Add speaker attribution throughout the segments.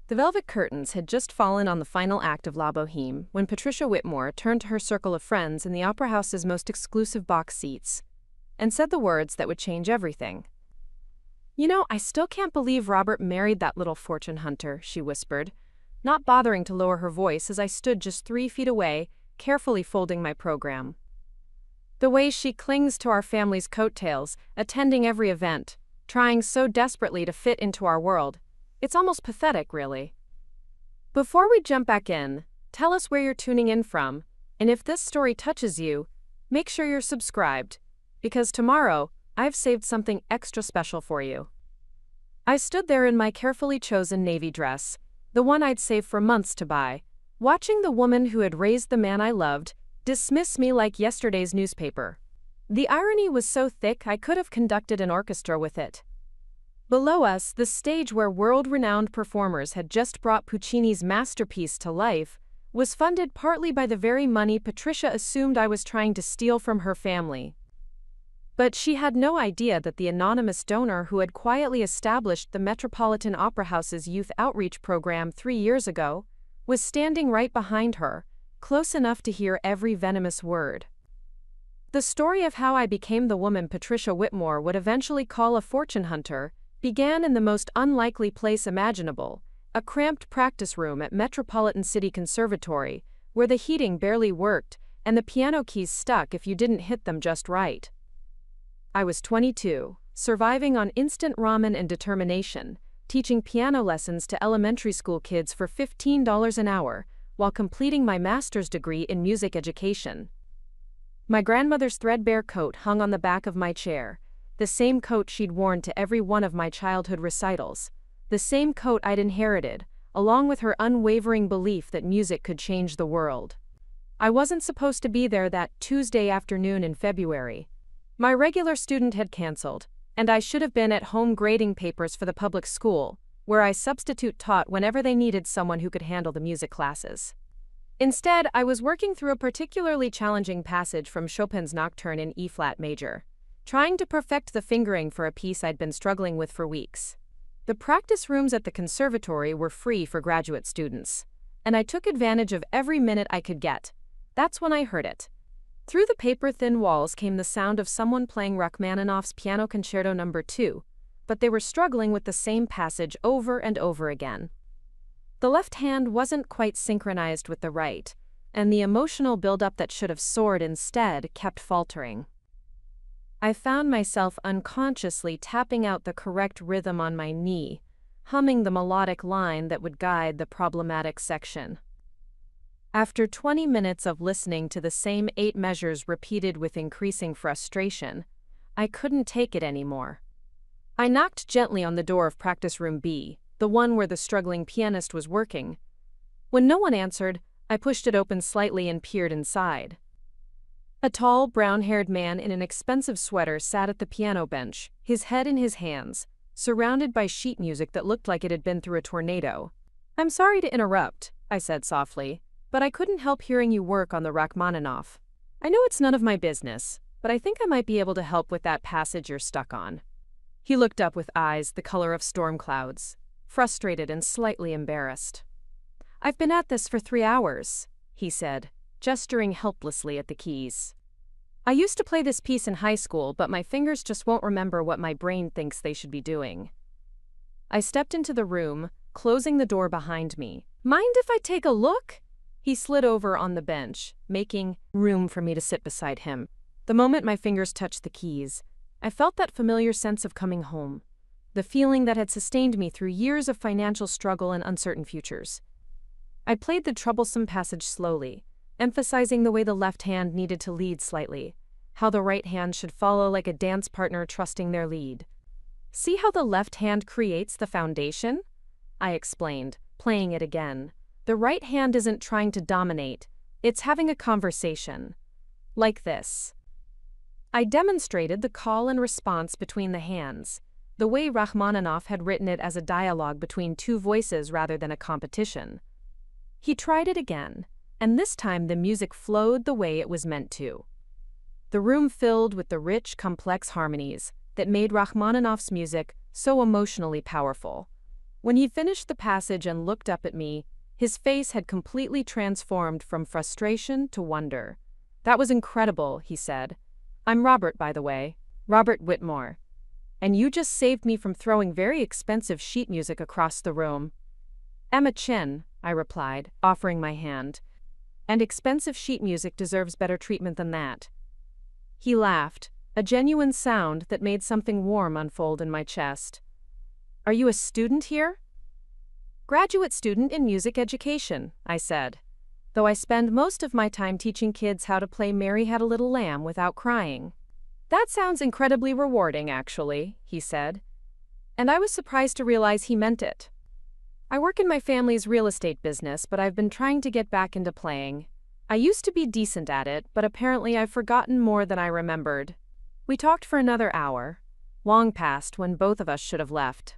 Speaker 1: The velvet curtains had just fallen on the final act of La Boheme when Patricia Whitmore turned to her circle of friends in the Opera House's most exclusive box seats and said the words that would change everything. "You know, I still can't believe Robert married that little fortune hunter," she whispered, not bothering to lower her voice as I stood just 3 feet away, carefully folding my program. "The way she clings to our family's coattails, attending every event, trying so desperately to fit into our world. It's almost pathetic, really." Before we jump back in, tell us where you're tuning in from, and if this story touches you, make sure you're subscribed, because tomorrow, I've saved something extra special for you. I stood there in my carefully chosen navy dress, the one I'd saved for months to buy, watching the woman who had raised the man I loved dismiss me like yesterday's newspaper. The irony was so thick I could have conducted an orchestra with it. Below us, the stage where world-renowned performers had just brought Puccini's masterpiece to life was funded partly by the very money Patricia assumed I was trying to steal from her family. But she had no idea that the anonymous donor who had quietly established the Metropolitan Opera House's youth outreach program 3 years ago was standing right behind her, close enough to hear every venomous word. The story of how I became the woman Patricia Whitmore would eventually call a fortune hunter began in the most unlikely place imaginable, a cramped practice room at Metropolitan City Conservatory, where the heating barely worked and the piano keys stuck if you didn't hit them just right. I was 22, surviving on instant ramen and determination, teaching piano lessons to elementary school kids for $15 an hour, while completing my master's degree in music education. My grandmother's threadbare coat hung on the back of my chair, the same coat she'd worn to every one of my childhood recitals, the same coat I'd inherited, along with her unwavering belief that music could change the world. I wasn't supposed to be there that Tuesday afternoon in February. My regular student had canceled, and I should have been at home grading papers for the public school, where I substitute taught whenever they needed someone who could handle the music classes. Instead, I was working through a particularly challenging passage from Chopin's Nocturne in E-flat major, trying to perfect the fingering for a piece I'd been struggling with for weeks. The practice rooms at the conservatory were free for graduate students, and I took advantage of every minute I could get. That's when I heard it. Through the paper-thin walls came the sound of someone playing Rachmaninoff's Piano Concerto No. 2, but they were struggling with the same passage over and over again. The left hand wasn't quite synchronized with the right, and the emotional buildup that should have soared instead kept faltering. I found myself unconsciously tapping out the correct rhythm on my knee, humming the melodic line that would guide the problematic section. After 20 minutes of listening to the same 8 measures repeated with increasing frustration, I couldn't take it anymore. I knocked gently on the door of practice room B, the one where the struggling pianist was working. When no one answered, I pushed it open slightly and peered inside. A tall, brown-haired man in an expensive sweater sat at the piano bench, his head in his hands, surrounded by sheet music that looked like it had been through a tornado. "I'm sorry to interrupt," I said softly, "but I couldn't help hearing you work on the Rachmaninoff. I know it's none of my business, but I think I might be able to help with that passage you're stuck on." He looked up with eyes the color of storm clouds, frustrated and slightly embarrassed. "I've been at this for 3 hours," he said, gesturing helplessly at the keys. "I used to play this piece in high school, but my fingers just won't remember what my brain thinks they should be doing." I stepped into the room, closing the door behind me. "Mind if I take a look?" He slid over on the bench, making room for me to sit beside him. The moment my fingers touched the keys, I felt that familiar sense of coming home, the feeling that had sustained me through years of financial struggle and uncertain futures. I played the troublesome passage slowly, emphasizing the way the left hand needed to lead slightly, how the right hand should follow like a dance partner trusting their lead. "See how the left hand creates the foundation?" I explained, playing it again. "The right hand isn't trying to dominate, it's having a conversation. Like this." I demonstrated the call and response between the hands, the way Rachmaninoff had written it as a dialogue between 2 voices rather than a competition. He tried it again, and this time the music flowed the way it was meant to. The room filled with the rich, complex harmonies that made Rachmaninoff's music so emotionally powerful. When he finished the passage and looked up at me, his face had completely transformed from frustration to wonder. "That was incredible," he said. "I'm Robert, by the way. Robert Whitmore. And you just saved me from throwing very expensive sheet music across the room." "Emma Chen," I replied, offering my hand. "And expensive sheet music deserves better treatment than that." He laughed, a genuine sound that made something warm unfold in my chest. "Are you a student here?" "Graduate student in music education," I said. "Though I spend most of my time teaching kids how to play Mary Had a Little Lamb without crying." "That sounds incredibly rewarding, actually," he said. And I was surprised to realize he meant it. "I work in my family's real estate business, but I've been trying to get back into playing. I used to be decent at it, but apparently I've forgotten more than I remembered." We talked for another hour, long past when both of us should have left.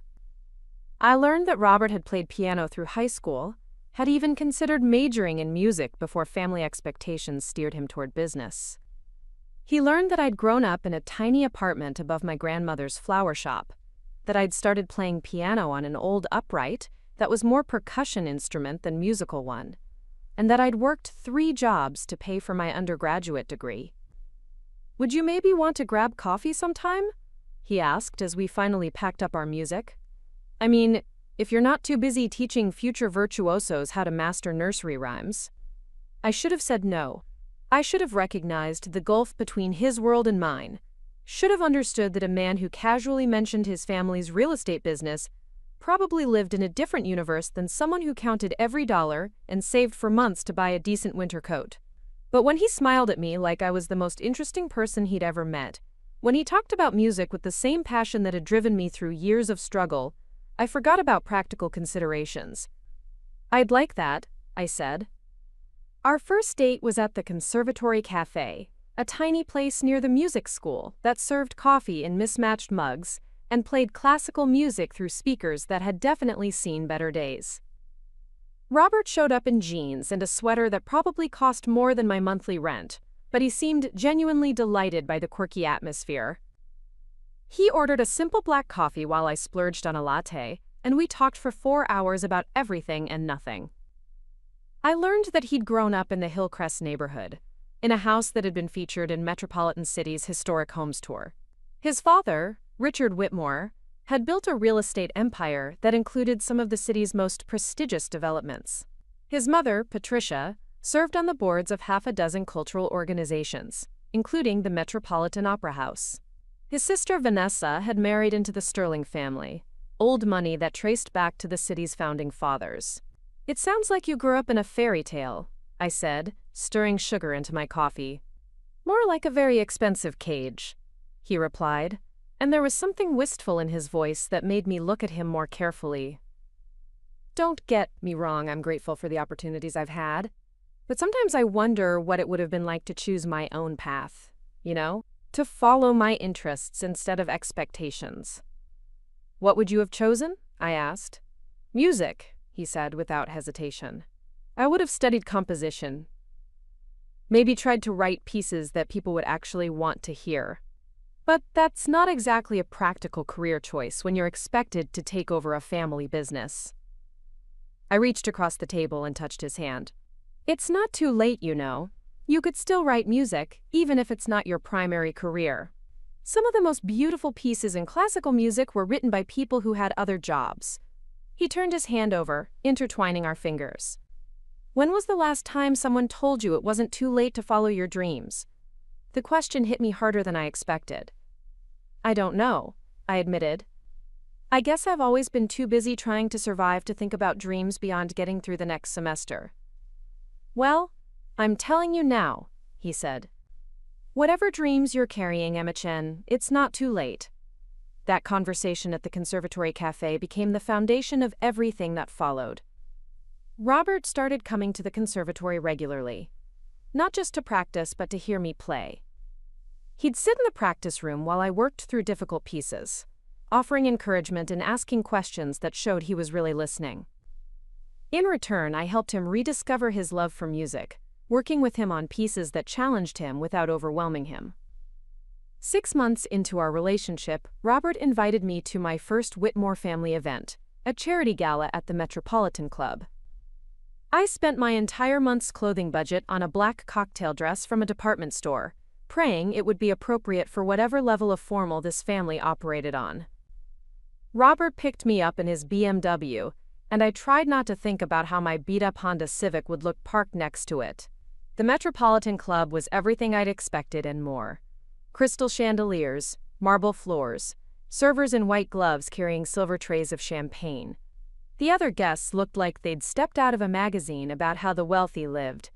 Speaker 1: I learned that Robert had played piano through high school, had even considered majoring in music before family expectations steered him toward business. He learned that I'd grown up in a tiny apartment above my grandmother's flower shop, that I'd started playing piano on an old upright that was more percussion instrument than musical one, and that I'd worked 3 jobs to pay for my undergraduate degree. "Would you maybe want to grab coffee sometime?" he asked as we finally packed up our music. "I mean, if you're not too busy teaching future virtuosos how to master nursery rhymes." I should have said no. I should have recognized the gulf between his world and mine, should have understood that a man who casually mentioned his family's real estate business probably lived in a different universe than someone who counted every dollar and saved for months to buy a decent winter coat. But when he smiled at me like I was the most interesting person he'd ever met, when he talked about music with the same passion that had driven me through years of struggle, I forgot about practical considerations. "I'd like that," I said. Our first date was at the Conservatory Café, a tiny place near the music school that served coffee in mismatched mugs and played classical music through speakers that had definitely seen better days. Robert showed up in jeans and a sweater that probably cost more than my monthly rent, but he seemed genuinely delighted by the quirky atmosphere. He ordered a simple black coffee while I splurged on a latte, and we talked for 4 hours about everything and nothing. I learned that he'd grown up in the Hillcrest neighborhood, in a house that had been featured in Metropolitan City's Historic Homes Tour. His father, Richard Whitmore, had built a real estate empire that included some of the city's most prestigious developments. His mother, Patricia, served on the boards of half a dozen cultural organizations, including the Metropolitan Opera House. His sister Vanessa had married into the Sterling family, old money that traced back to the city's founding fathers. "It sounds like you grew up in a fairy tale," I said, stirring sugar into my coffee. "More like a very expensive cage," he replied, and there was something wistful in his voice that made me look at him more carefully. Don't get me wrong, I'm grateful for the opportunities I've had, but sometimes I wonder what it would have been like to choose my own path, to follow my interests instead of expectations. "What would you have chosen?" I asked. "Music," he said without hesitation. "I would have studied composition. Maybe tried to write pieces that people would actually want to hear. But that's not exactly a practical career choice when you're expected to take over a family business." I reached across the table and touched his hand. "It's not too late, You could still write music, even if it's not your primary career. Some of the most beautiful pieces in classical music were written by people who had other jobs." He turned his hand over, intertwining our fingers. "When was the last time someone told you it wasn't too late to follow your dreams?" The question hit me harder than I expected. "I don't know," I admitted. "I guess I've always been too busy trying to survive to think about dreams beyond getting through the next semester." "Well, I'm telling you now," he said. "Whatever dreams you're carrying, Emma Chen, it's not too late." That conversation at the Conservatory Café became the foundation of everything that followed. Robert started coming to the conservatory regularly, not just to practice but to hear me play. He'd sit in the practice room while I worked through difficult pieces, offering encouragement and asking questions that showed he was really listening. In return, I helped him rediscover his love for music, working with him on pieces that challenged him without overwhelming him. 6 months into our relationship, Robert invited me to my first Whitmore family event, a charity gala at the Metropolitan Club. I spent my entire month's clothing budget on a black cocktail dress from a department store, praying it would be appropriate for whatever level of formal this family operated on. Robert picked me up in his BMW, and I tried not to think about how my beat-up Honda Civic would look parked next to it. The Metropolitan Club was everything I'd expected and more. Crystal chandeliers, marble floors, servers in white gloves carrying silver trays of champagne. The other guests looked like they'd stepped out of a magazine about how the wealthy lived.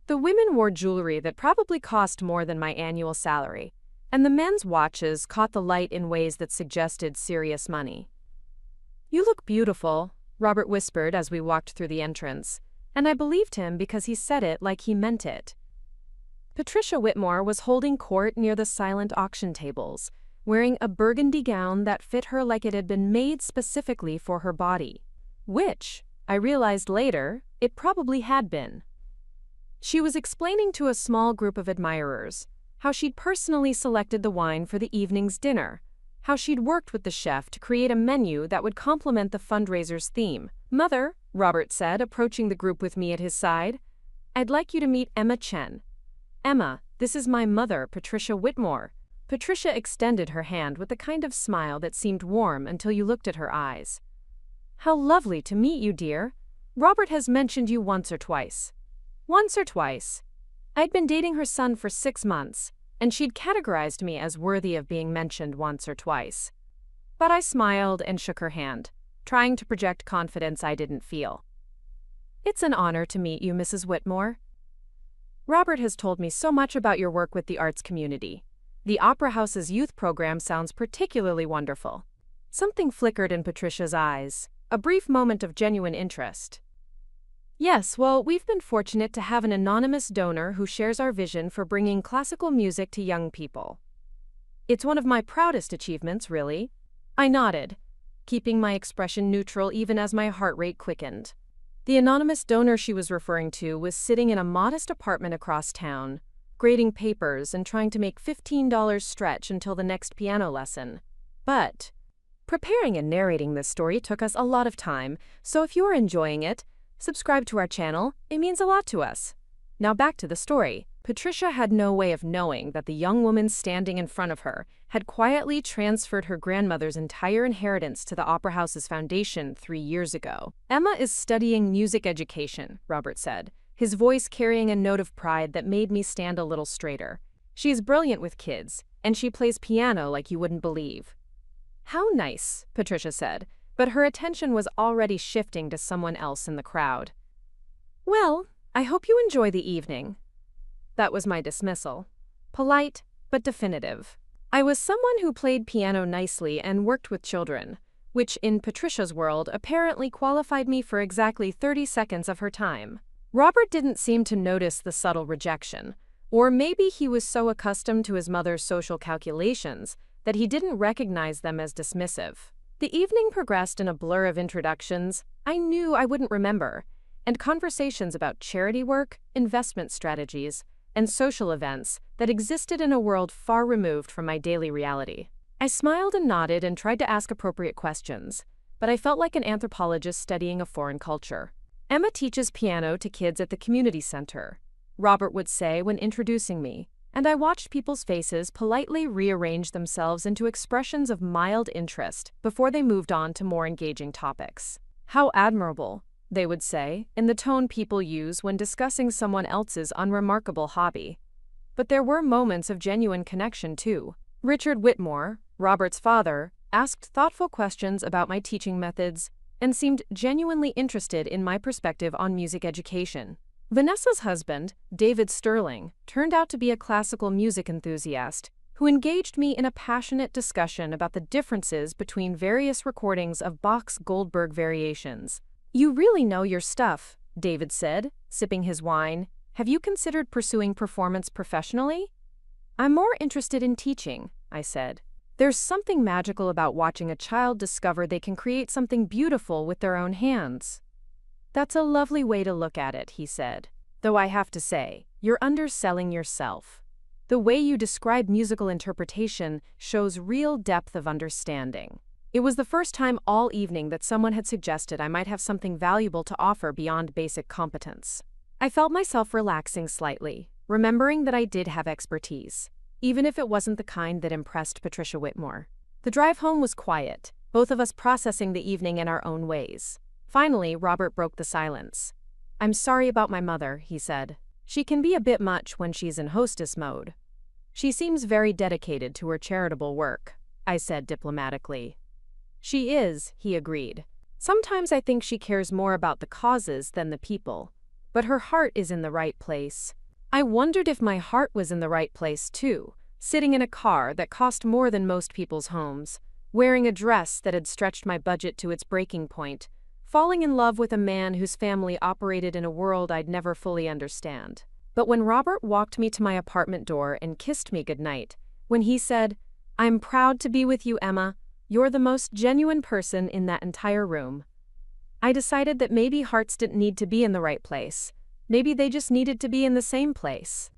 Speaker 1: The women wore jewelry that probably cost more than my annual salary, and the men's watches caught the light in ways that suggested serious money. "You look beautiful," Robert whispered as we walked through the entrance, and I believed him because he said it like he meant it. Patricia Whitmore was holding court near the silent auction tables, wearing a burgundy gown that fit her like it had been made specifically for her body. Which, I realized later, it probably had been. She was explaining to a small group of admirers how she'd personally selected the wine for the evening's dinner, how she'd worked with the chef to create a menu that would complement the fundraiser's theme. "Mother," Robert said, approaching the group with me at his side, "I'd like you to meet Emma Chen. Emma, this is my mother, Patricia Whitmore." Patricia extended her hand with the kind of smile that seemed warm until you looked at her eyes. "How lovely to meet you, dear. Robert has mentioned you once or twice." Once or twice. I'd been dating her son for 6 months, and she'd categorized me as worthy of being mentioned once or twice. But I smiled and shook her hand, trying to project confidence I didn't feel. "It's an honor to meet you, Mrs. Whitmore. Robert has told me so much about your work with the arts community. The Opera House's youth program sounds particularly wonderful." Something flickered in Patricia's eyes, a brief moment of genuine interest. "Yes, well, we've been fortunate to have an anonymous donor who shares our vision for bringing classical music to young people. It's one of my proudest achievements, really." I nodded, keeping my expression neutral even as my heart rate quickened. The anonymous donor she was referring to was sitting in a modest apartment across town, grading papers and trying to make $15 stretch until the next piano lesson. But preparing and narrating this story took us a lot of time, so if you are enjoying it, subscribe to our channel. It means a lot to us. Now back to the story. Patricia had no way of knowing that the young woman standing in front of her had quietly transferred her grandmother's entire inheritance to the Opera House's foundation 3 years ago. "Emma is studying music education," Robert said, his voice carrying a note of pride that made me stand a little straighter. "She's brilliant with kids, and she plays piano like you wouldn't believe." "How nice," Patricia said, but her attention was already shifting to someone else in the crowd. "Well, I hope you enjoy the evening." That was my dismissal. Polite, but definitive. I was someone who played piano nicely and worked with children, which in Patricia's world apparently qualified me for exactly 30 seconds of her time. Robert didn't seem to notice the subtle rejection, or maybe he was so accustomed to his mother's social calculations that he didn't recognize them as dismissive. The evening progressed in a blur of introductions I knew I wouldn't remember, and conversations about charity work, investment strategies, and social events that existed in a world far removed from my daily reality. I smiled and nodded and tried to ask appropriate questions, but I felt like an anthropologist studying a foreign culture. "Emma teaches piano to kids at the community center," Robert would say when introducing me, and I watched people's faces politely rearrange themselves into expressions of mild interest before they moved on to more engaging topics. "How admirable," they would say, in the tone people use when discussing someone else's unremarkable hobby. But there were moments of genuine connection, too. Richard Whitmore, Robert's father, asked thoughtful questions about my teaching methods and seemed genuinely interested in my perspective on music education. Vanessa's husband, David Sterling, turned out to be a classical music enthusiast who engaged me in a passionate discussion about the differences between various recordings of Bach's Goldberg variations. "You really know your stuff," David said, sipping his wine. "Have you considered pursuing performance professionally?" "I'm more interested in teaching," I said. "There's something magical about watching a child discover they can create something beautiful with their own hands." "That's a lovely way to look at it," he said. "Though I have to say, you're underselling yourself. The way you describe musical interpretation shows real depth of understanding." It was the first time all evening that someone had suggested I might have something valuable to offer beyond basic competence. I felt myself relaxing slightly, remembering that I did have expertise, even if it wasn't the kind that impressed Patricia Whitmore. The drive home was quiet, both of us processing the evening in our own ways. Finally, Robert broke the silence. "I'm sorry about my mother," he said. "She can be a bit much when she's in hostess mode." "She seems very dedicated to her charitable work," I said diplomatically. "She is," he agreed. "Sometimes I think she cares more about the causes than the people, but her heart is in the right place." I wondered if my heart was in the right place too, sitting in a car that cost more than most people's homes, wearing a dress that had stretched my budget to its breaking point, falling in love with a man whose family operated in a world I'd never fully understand. But when Robert walked me to my apartment door and kissed me goodnight, when he said, "I'm proud to be with you, Emma. You're the most genuine person in that entire room," I decided that maybe hearts didn't need to be in the right place. Maybe they just needed to be in the same place.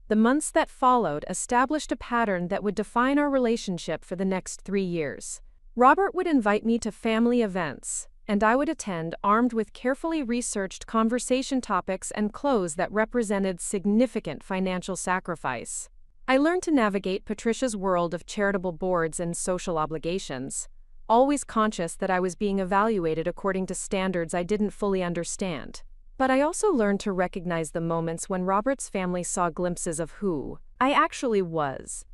Speaker 1: The months that followed established a pattern that would define our relationship for the next 3 years. Robert would invite me to family events, and I would attend armed with carefully researched conversation topics and clothes that represented significant financial sacrifice. I learned to navigate Patricia's world of charitable boards and social obligations, always conscious that I was being evaluated according to standards I didn't fully understand. But I also learned to recognize the moments when Robert's family saw glimpses of who I actually was.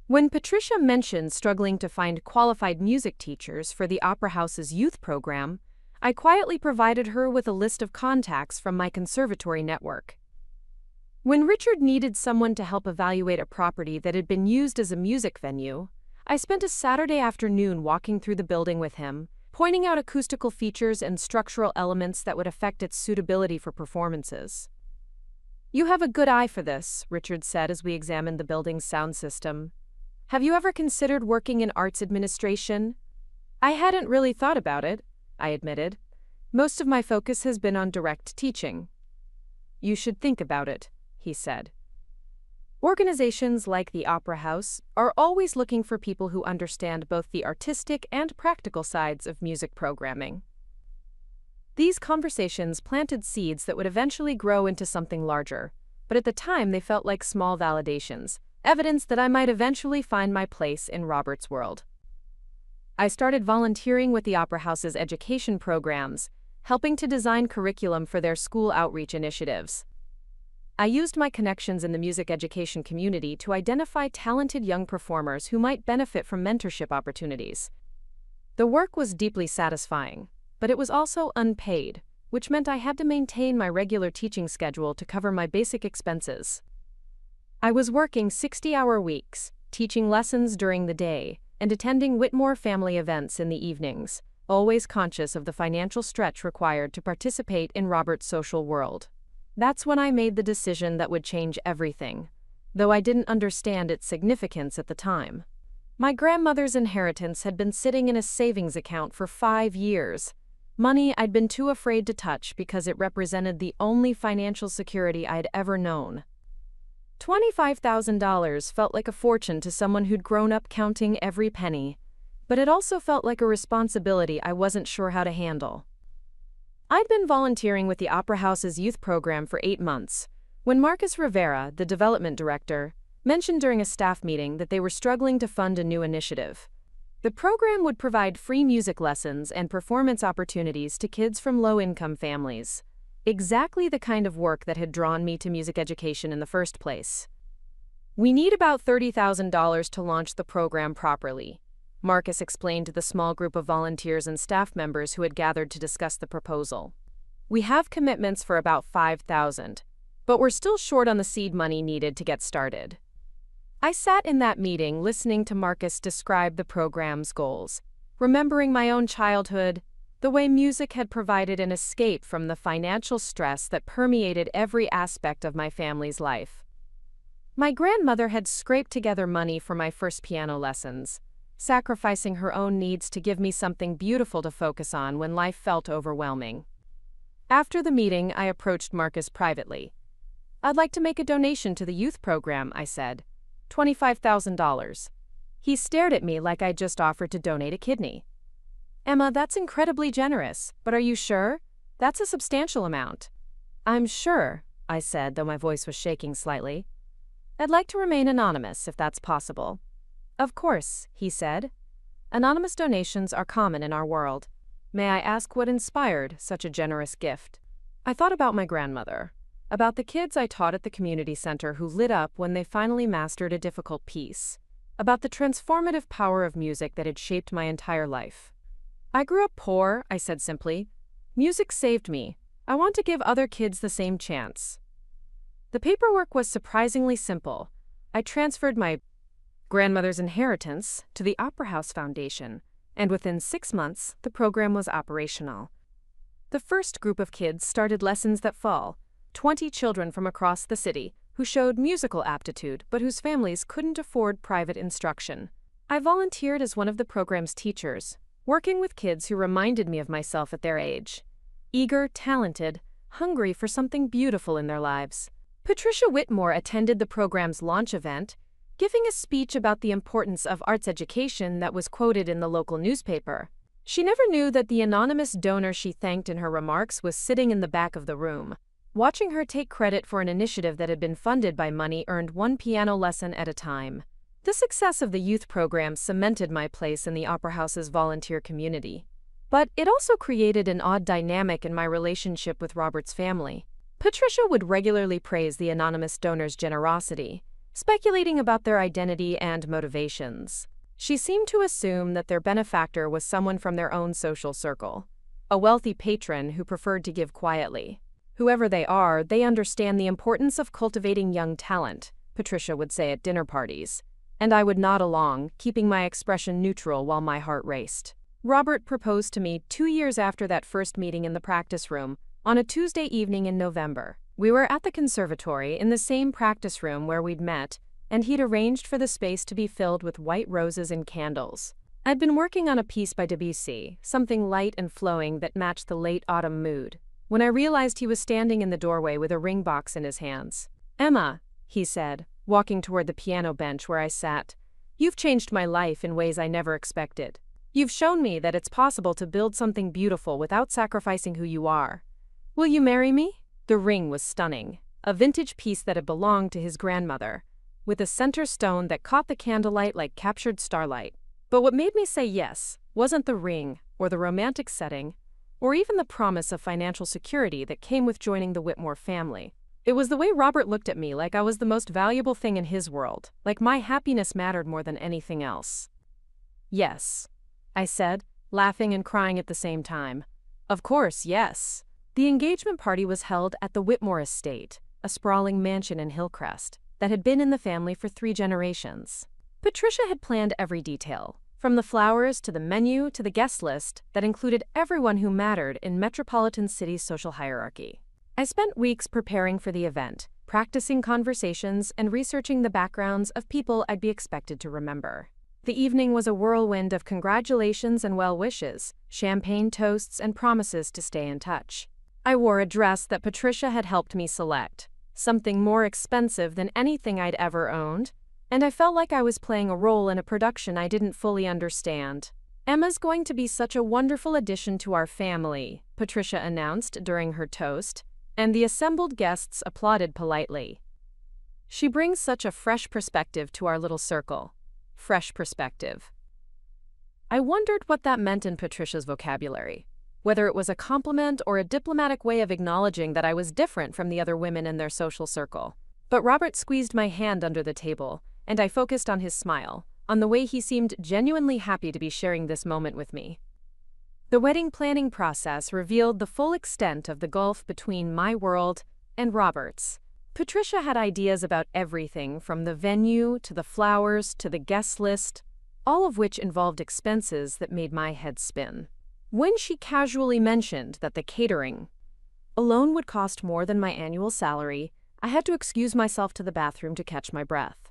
Speaker 1: When Patricia mentioned struggling to find qualified music teachers for the Opera House's youth program, I quietly provided her with a list of contacts from my conservatory network. When Richard needed someone to help evaluate a property that had been used as a music venue, I spent a Saturday afternoon walking through the building with him, pointing out acoustical features and structural elements that would affect its suitability for performances. "You have a good eye for this," Richard said as we examined the building's sound system. "Have you ever considered working in arts administration?" "I hadn't really thought about it," I admitted. "Most of my focus has been on direct teaching." "You should think about it," he said. Organizations like the Opera House are always looking for people who understand both the artistic and practical sides of music programming. These conversations planted seeds that would eventually grow into something larger, but at the time they felt like small validations, evidence that I might eventually find my place in Robert's world. I started volunteering with the Opera House's education programs, helping to design curriculum for their school outreach initiatives. I used my connections in the music education community to identify talented young performers who might benefit from mentorship opportunities. The work was deeply satisfying, but it was also unpaid, which meant I had to maintain my regular teaching schedule to cover my basic expenses. I was working 60-hour weeks, teaching lessons during the day, and attending Whitmore family events in the evenings, always conscious of the financial stretch required to participate in Robert's social world. That's when I made the decision that would change everything, though I didn't understand its significance at the time. My grandmother's inheritance had been sitting in a savings account for 5 years, money I'd been too afraid to touch because it represented the only financial security I'd ever known. $25,000 felt like a fortune to someone who'd grown up counting every penny, but it also felt like a responsibility I wasn't sure how to handle. I'd been volunteering with the Opera House's youth program for 8 months, when Marcus Rivera, the development director, mentioned during a staff meeting that they were struggling to fund a new initiative. The program would provide free music lessons and performance opportunities to kids from low-income families, exactly the kind of work that had drawn me to music education in the first place. "We need about $30,000 to launch the program properly," Marcus explained to the small group of volunteers and staff members who had gathered to discuss the proposal. "We have commitments for about $5,000, but we're still short on the seed money needed to get started." I sat in that meeting listening to Marcus describe the program's goals, remembering my own childhood, the way music had provided an escape from the financial stress that permeated every aspect of my family's life. My grandmother had scraped together money for my first piano lessons, sacrificing her own needs to give me something beautiful to focus on when life felt overwhelming. After the meeting, I approached Marcus privately. "I'd like to make a donation to the youth program," I said. $25,000. He stared at me like I'd just offered to donate a kidney. Emma, that's incredibly generous, but are you sure? That's a substantial amount. I'm sure, I said, though my voice was shaking slightly. I'd like to remain anonymous, if that's possible. Of course, he said. Anonymous donations are common in our world. May I ask what inspired such a generous gift? I thought about my grandmother, about the kids I taught at the community center who lit up when they finally mastered a difficult piece, about the transformative power of music that had shaped my entire life. I grew up poor, I said simply. Music saved me. I want to give other kids the same chance. The paperwork was surprisingly simple. I transferred my grandmother's inheritance to the Opera House Foundation, and within 6 months, the program was operational. The first group of kids started lessons that fall, 20 children from across the city who showed musical aptitude but whose families couldn't afford private instruction. I volunteered as one of the program's teachers, working with kids who reminded me of myself at their age. Eager, talented, hungry for something beautiful in their lives. Patricia Whitmore attended the program's launch event, giving a speech about the importance of arts education that was quoted in the local newspaper. She never knew that the anonymous donor she thanked in her remarks was sitting in the back of the room, watching her take credit for an initiative that had been funded by money earned one piano lesson at a time. The success of the youth program cemented my place in the Opera House's volunteer community. But it also created an odd dynamic in my relationship with Robert's family. Patricia would regularly praise the anonymous donor's generosity, speculating about their identity and motivations. She seemed to assume that their benefactor was someone from their own social circle, a wealthy patron who preferred to give quietly. Whoever they are, they understand the importance of cultivating young talent, Patricia would say at dinner parties, and I would nod along, keeping my expression neutral while my heart raced. Robert proposed to me 2 years after that first meeting in the practice room, on a Tuesday evening in November. We were at the conservatory in the same practice room where we'd met, and he'd arranged for the space to be filled with white roses and candles. I'd been working on a piece by Debussy, something light and flowing that matched the late autumn mood, when I realized he was standing in the doorway with a ring box in his hands. Emma, he said, walking toward the piano bench where I sat, you've changed my life in ways I never expected. You've shown me that it's possible to build something beautiful without sacrificing who you are. Will you marry me? The ring was stunning, a vintage piece that had belonged to his grandmother, with a center stone that caught the candlelight like captured starlight. But what made me say yes wasn't the ring, or the romantic setting, or even the promise of financial security that came with joining the Whitmore family. It was the way Robert looked at me like I was the most valuable thing in his world, like my happiness mattered more than anything else. Yes, I said, laughing and crying at the same time. Of course, yes. The engagement party was held at the Whitmore estate, a sprawling mansion in Hillcrest that had been in the family for 3 generations. Patricia had planned every detail, from the flowers to the menu to the guest list that included everyone who mattered in Metropolitan City's social hierarchy. I spent weeks preparing for the event, practicing conversations and researching the backgrounds of people I'd be expected to remember. The evening was a whirlwind of congratulations and well wishes, champagne toasts and promises to stay in touch. I wore a dress that Patricia had helped me select, something more expensive than anything I'd ever owned, and I felt like I was playing a role in a production I didn't fully understand. Emma's going to be such a wonderful addition to our family, Patricia announced during her toast, and the assembled guests applauded politely. She brings such a fresh perspective to our little circle. Fresh perspective. I wondered what that meant in Patricia's vocabulary, whether it was a compliment or a diplomatic way of acknowledging that I was different from the other women in their social circle. But Robert squeezed my hand under the table, and I focused on his smile, on the way he seemed genuinely happy to be sharing this moment with me. The wedding planning process revealed the full extent of the gulf between my world and Robert's. Patricia had ideas about everything from the venue to the flowers to the guest list, all of which involved expenses that made my head spin. When she casually mentioned that the catering alone would cost more than my annual salary, I had to excuse myself to the bathroom to catch my breath.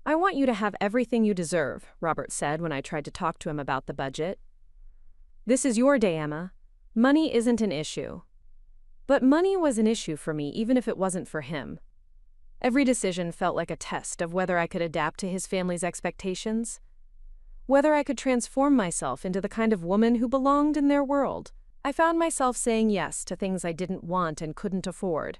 Speaker 1: I want you to have everything you deserve, Robert said when I tried to talk to him about the budget. This is your day, Emma. Money isn't an issue. But money was an issue for me even if it wasn't for him. Every decision felt like a test of whether I could adapt to his family's expectations, whether I could transform myself into the kind of woman who belonged in their world. I found myself saying yes to things I didn't want and couldn't afford,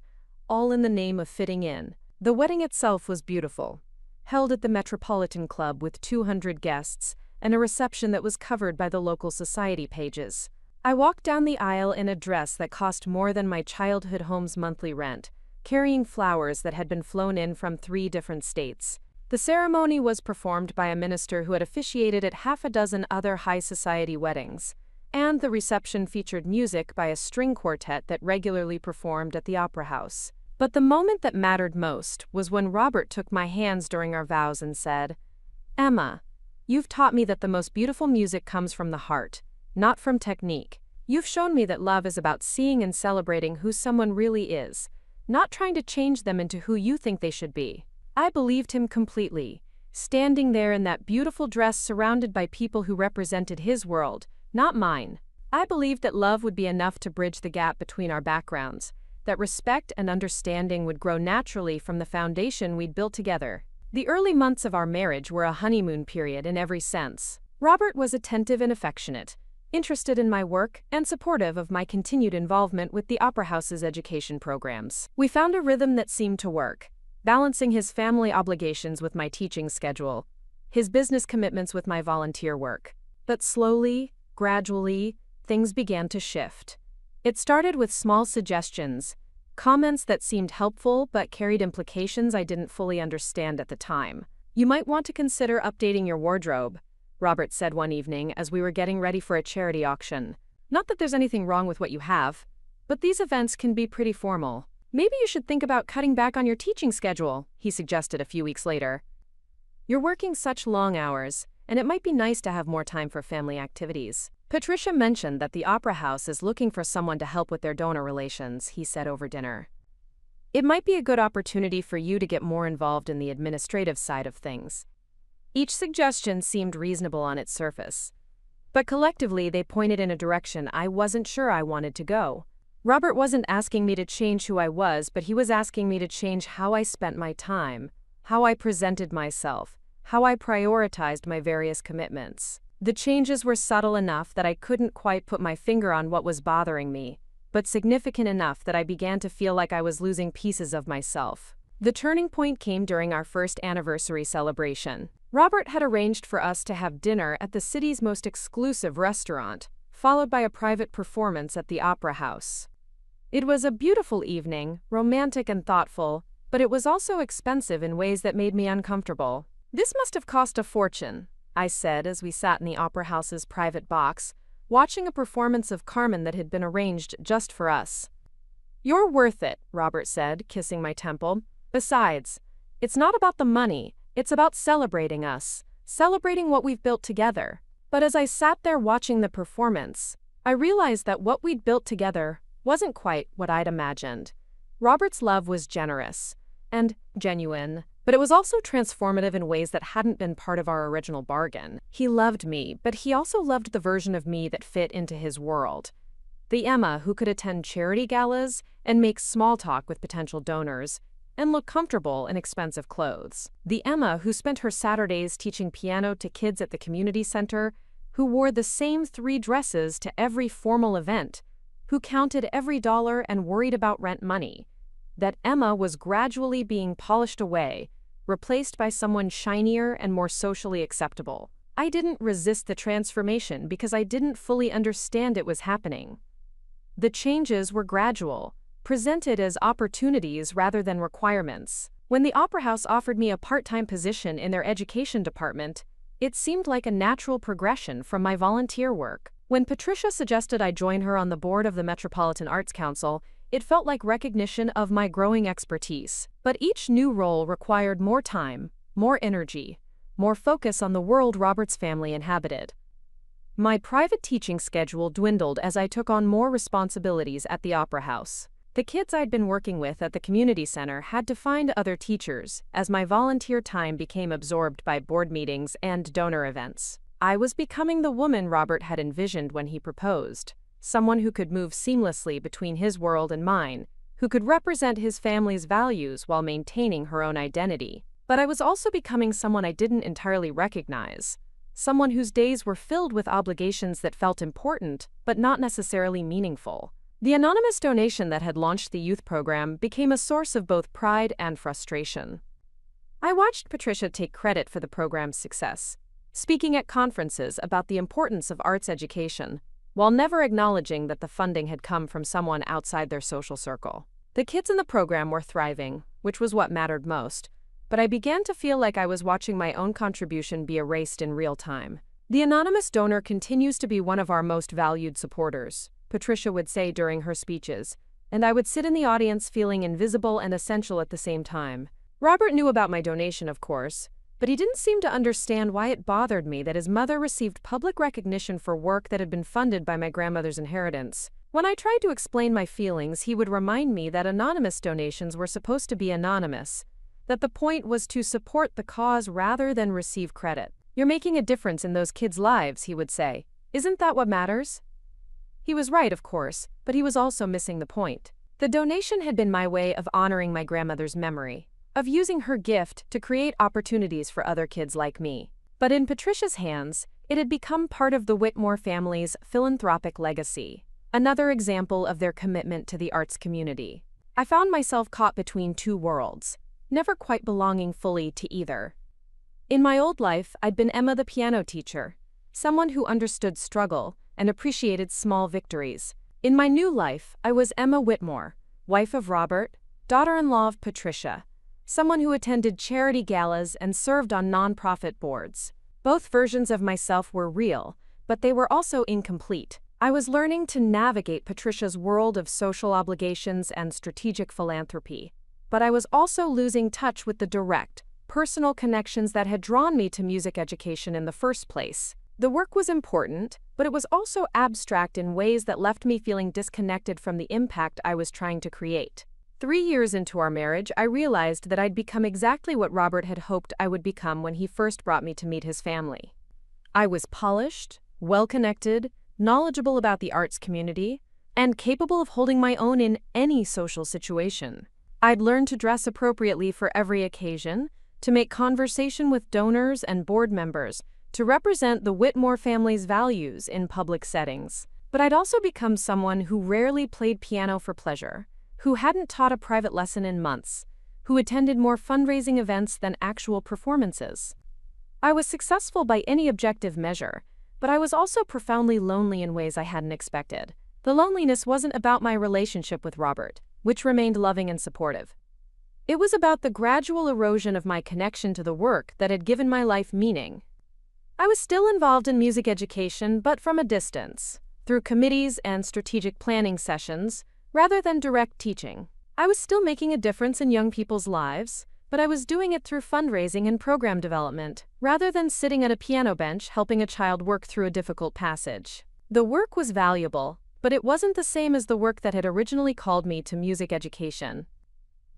Speaker 1: all in the name of fitting in. The wedding itself was beautiful, held at the Metropolitan Club with 200 guests and a reception that was covered by the local society pages. I walked down the aisle in a dress that cost more than my childhood home's monthly rent, carrying flowers that had been flown in from 3 different states. The ceremony was performed by a minister who had officiated at half a dozen other high society weddings, and the reception featured music by a string quartet that regularly performed at the Opera House. But the moment that mattered most was when Robert took my hands during our vows and said, "Emma, you've taught me that the most beautiful music comes from the heart, not from technique. You've shown me that love is about seeing and celebrating who someone really is, not trying to change them into who you think they should be." I believed him completely, standing there in that beautiful dress surrounded by people who represented his world, not mine. I believed that love would be enough to bridge the gap between our backgrounds, that respect and understanding would grow naturally from the foundation we'd built together. The early months of our marriage were a honeymoon period in every sense. Robert was attentive and affectionate, interested in my work, and supportive of my continued involvement with the Opera House's education programs. We found a rhythm that seemed to work, balancing his family obligations with my teaching schedule, his business commitments with my volunteer work. But slowly, gradually, things began to shift. It started with small suggestions, comments that seemed helpful but carried implications I didn't fully understand at the time. "You might want to consider updating your wardrobe," Robert said one evening as we were getting ready for a charity auction. "Not that there's anything wrong with what you have, but these events can be pretty formal. Maybe you should think about cutting back on your teaching schedule," he suggested a few weeks later. "You're working such long hours, and it might be nice to have more time for family activities." Patricia mentioned that the Opera House is looking for someone to help with their donor relations, he said over dinner. "It might be a good opportunity for you to get more involved in the administrative side of things." Each suggestion seemed reasonable on its surface, but collectively they pointed in a direction I wasn't sure I wanted to go. Robert wasn't asking me to change who I was, but he was asking me to change how I spent my time, how I presented myself, how I prioritized my various commitments. The changes were subtle enough that I couldn't quite put my finger on what was bothering me, but significant enough that I began to feel like I was losing pieces of myself. The turning point came during our first anniversary celebration. Robert had arranged for us to have dinner at the city's most exclusive restaurant, followed by a private performance at the Opera House. It was a beautiful evening, romantic and thoughtful, but it was also expensive in ways that made me uncomfortable. "This must have cost a fortune," I said as we sat in the Opera House's private box, watching a performance of Carmen that had been arranged just for us. "You're worth it," Robert said, kissing my temple. "Besides, it's not about the money, it's about celebrating us, celebrating what we've built together." But as I sat there watching the performance, I realized that what we'd built together wasn't quite what I'd imagined. Robert's love was generous and genuine, but it was also transformative in ways that hadn't been part of our original bargain. He loved me, but he also loved the version of me that fit into his world. The Emma who could attend charity galas and make small talk with potential donors and look comfortable in expensive clothes. The Emma who spent her Saturdays teaching piano to kids at the community center, who wore the same 3 dresses to every formal event, who counted every dollar and worried about rent money. That Emma was gradually being polished away, replaced by someone shinier and more socially acceptable. I didn't resist the transformation because I didn't fully understand it was happening. The changes were gradual, presented as opportunities rather than requirements. When the Opera House offered me a part-time position in their education department, it seemed like a natural progression from my volunteer work. When Patricia suggested I join her on the board of the Metropolitan Arts Council, it felt like recognition of my growing expertise. But each new role required more time, more energy, more focus on the world Robert's family inhabited. My private teaching schedule dwindled as I took on more responsibilities at the Opera House. The kids I'd been working with at the community center had to find other teachers as my volunteer time became absorbed by board meetings and donor events. I was becoming the woman Robert had envisioned when he proposed, someone who could move seamlessly between his world and mine, who could represent his family's values while maintaining her own identity. But I was also becoming someone I didn't entirely recognize, someone whose days were filled with obligations that felt important, but not necessarily meaningful. The anonymous donation that had launched the youth program became a source of both pride and frustration. I watched Patricia take credit for the program's success, speaking at conferences about the importance of arts education, while never acknowledging that the funding had come from someone outside their social circle. The kids in the program were thriving, which was what mattered most, but I began to feel like I was watching my own contribution be erased in real time. The anonymous donor continues to be one of our most valued supporters, Patricia would say during her speeches, and I would sit in the audience feeling invisible and essential at the same time. Robert knew about my donation, of course, but he didn't seem to understand why it bothered me that his mother received public recognition for work that had been funded by my grandmother's inheritance. When I tried to explain my feelings, he would remind me that anonymous donations were supposed to be anonymous, that the point was to support the cause rather than receive credit. "You're making a difference in those kids' lives," he would say. "Isn't that what matters?" He was right, of course, but he was also missing the point. The donation had been my way of honoring my grandmother's memory, of using her gift to create opportunities for other kids like me. But in Patricia's hands, it had become part of the Whitmore family's philanthropic legacy, another example of their commitment to the arts community. I found myself caught between two worlds, never quite belonging fully to either. In my old life, I'd been Emma the piano teacher, someone who understood struggle and appreciated small victories. In my new life, I was Emma Whitmore, wife of Robert, daughter-in-law of Patricia, someone who attended charity galas and served on nonprofit boards. Both versions of myself were real, but they were also incomplete. I was learning to navigate Patricia's world of social obligations and strategic philanthropy, but I was also losing touch with the direct, personal connections that had drawn me to music education in the first place. The work was important, but it was also abstract in ways that left me feeling disconnected from the impact I was trying to create. 3 years into our marriage, I realized that I'd become exactly what Robert had hoped I would become when he first brought me to meet his family. I was polished, well-connected, knowledgeable about the arts community, and capable of holding my own in any social situation. I'd learned to dress appropriately for every occasion, to make conversation with donors and board members, to represent the Whitmore family's values in public settings. But I'd also become someone who rarely played piano for pleasure, who hadn't taught a private lesson in months, who attended more fundraising events than actual performances. I was successful by any objective measure, but I was also profoundly lonely in ways I hadn't expected. The loneliness wasn't about my relationship with Robert, which remained loving and supportive. It was about the gradual erosion of my connection to the work that had given my life meaning. I was still involved in music education, but from a distance, through committees and strategic planning sessions, rather than direct teaching. I was still making a difference in young people's lives, but I was doing it through fundraising and program development, rather than sitting at a piano bench helping a child work through a difficult passage. The work was valuable, but it wasn't the same as the work that had originally called me to music education.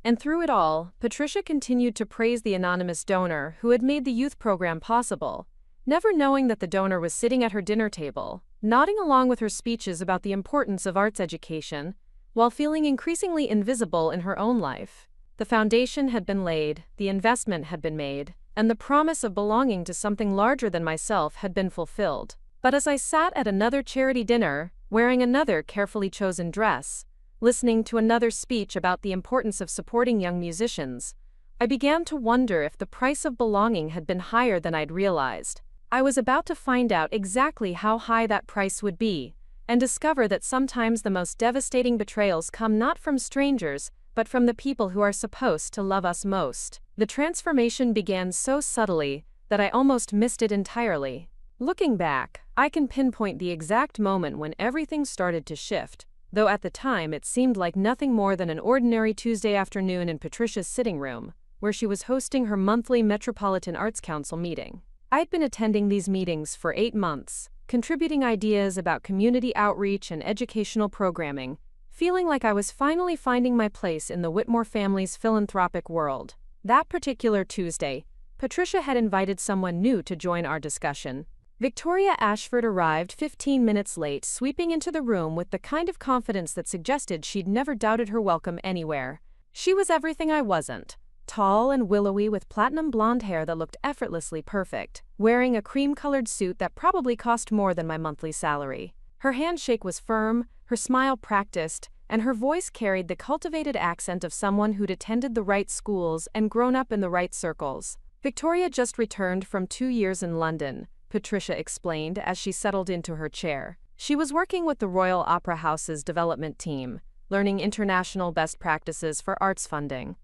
Speaker 1: And through it all, Patricia continued to praise the anonymous donor who had made the youth program possible, never knowing that the donor was sitting at her dinner table, nodding along with her speeches about the importance of arts education, while feeling increasingly invisible in her own life. The foundation had been laid, the investment had been made, and the promise of belonging to something larger than myself had been fulfilled. But as I sat at another charity dinner, wearing another carefully chosen dress, listening to another speech about the importance of supporting young musicians, I began to wonder if the price of belonging had been higher than I'd realized. I was about to find out exactly how high that price would be, and discover that sometimes the most devastating betrayals come not from strangers, but from the people who are supposed to love us most. The transformation began so subtly that I almost missed it entirely. Looking back, I can pinpoint the exact moment when everything started to shift, though at the time it seemed like nothing more than an ordinary Tuesday afternoon in Patricia's sitting room, where she was hosting her monthly Metropolitan Arts Council meeting. I'd been attending these meetings for 8 months, contributing ideas about community outreach and educational programming, feeling like I was finally finding my place in the Whitmore family's philanthropic world. That particular Tuesday, Patricia had invited someone new to join our discussion. Victoria Ashford arrived 15 minutes late, sweeping into the room with the kind of confidence that suggested she'd never doubted her welcome anywhere. She was everything I wasn't. Tall and willowy with platinum blonde hair that looked effortlessly perfect, wearing a cream-colored suit that probably cost more than my monthly salary. Her handshake was firm, her smile practiced, and her voice carried the cultivated accent of someone who'd attended the right schools and grown up in the right circles. Victoria just returned from 2 years in London, Patricia explained as she settled into her chair. She was working with the Royal Opera House's development team, learning international best practices for arts funding.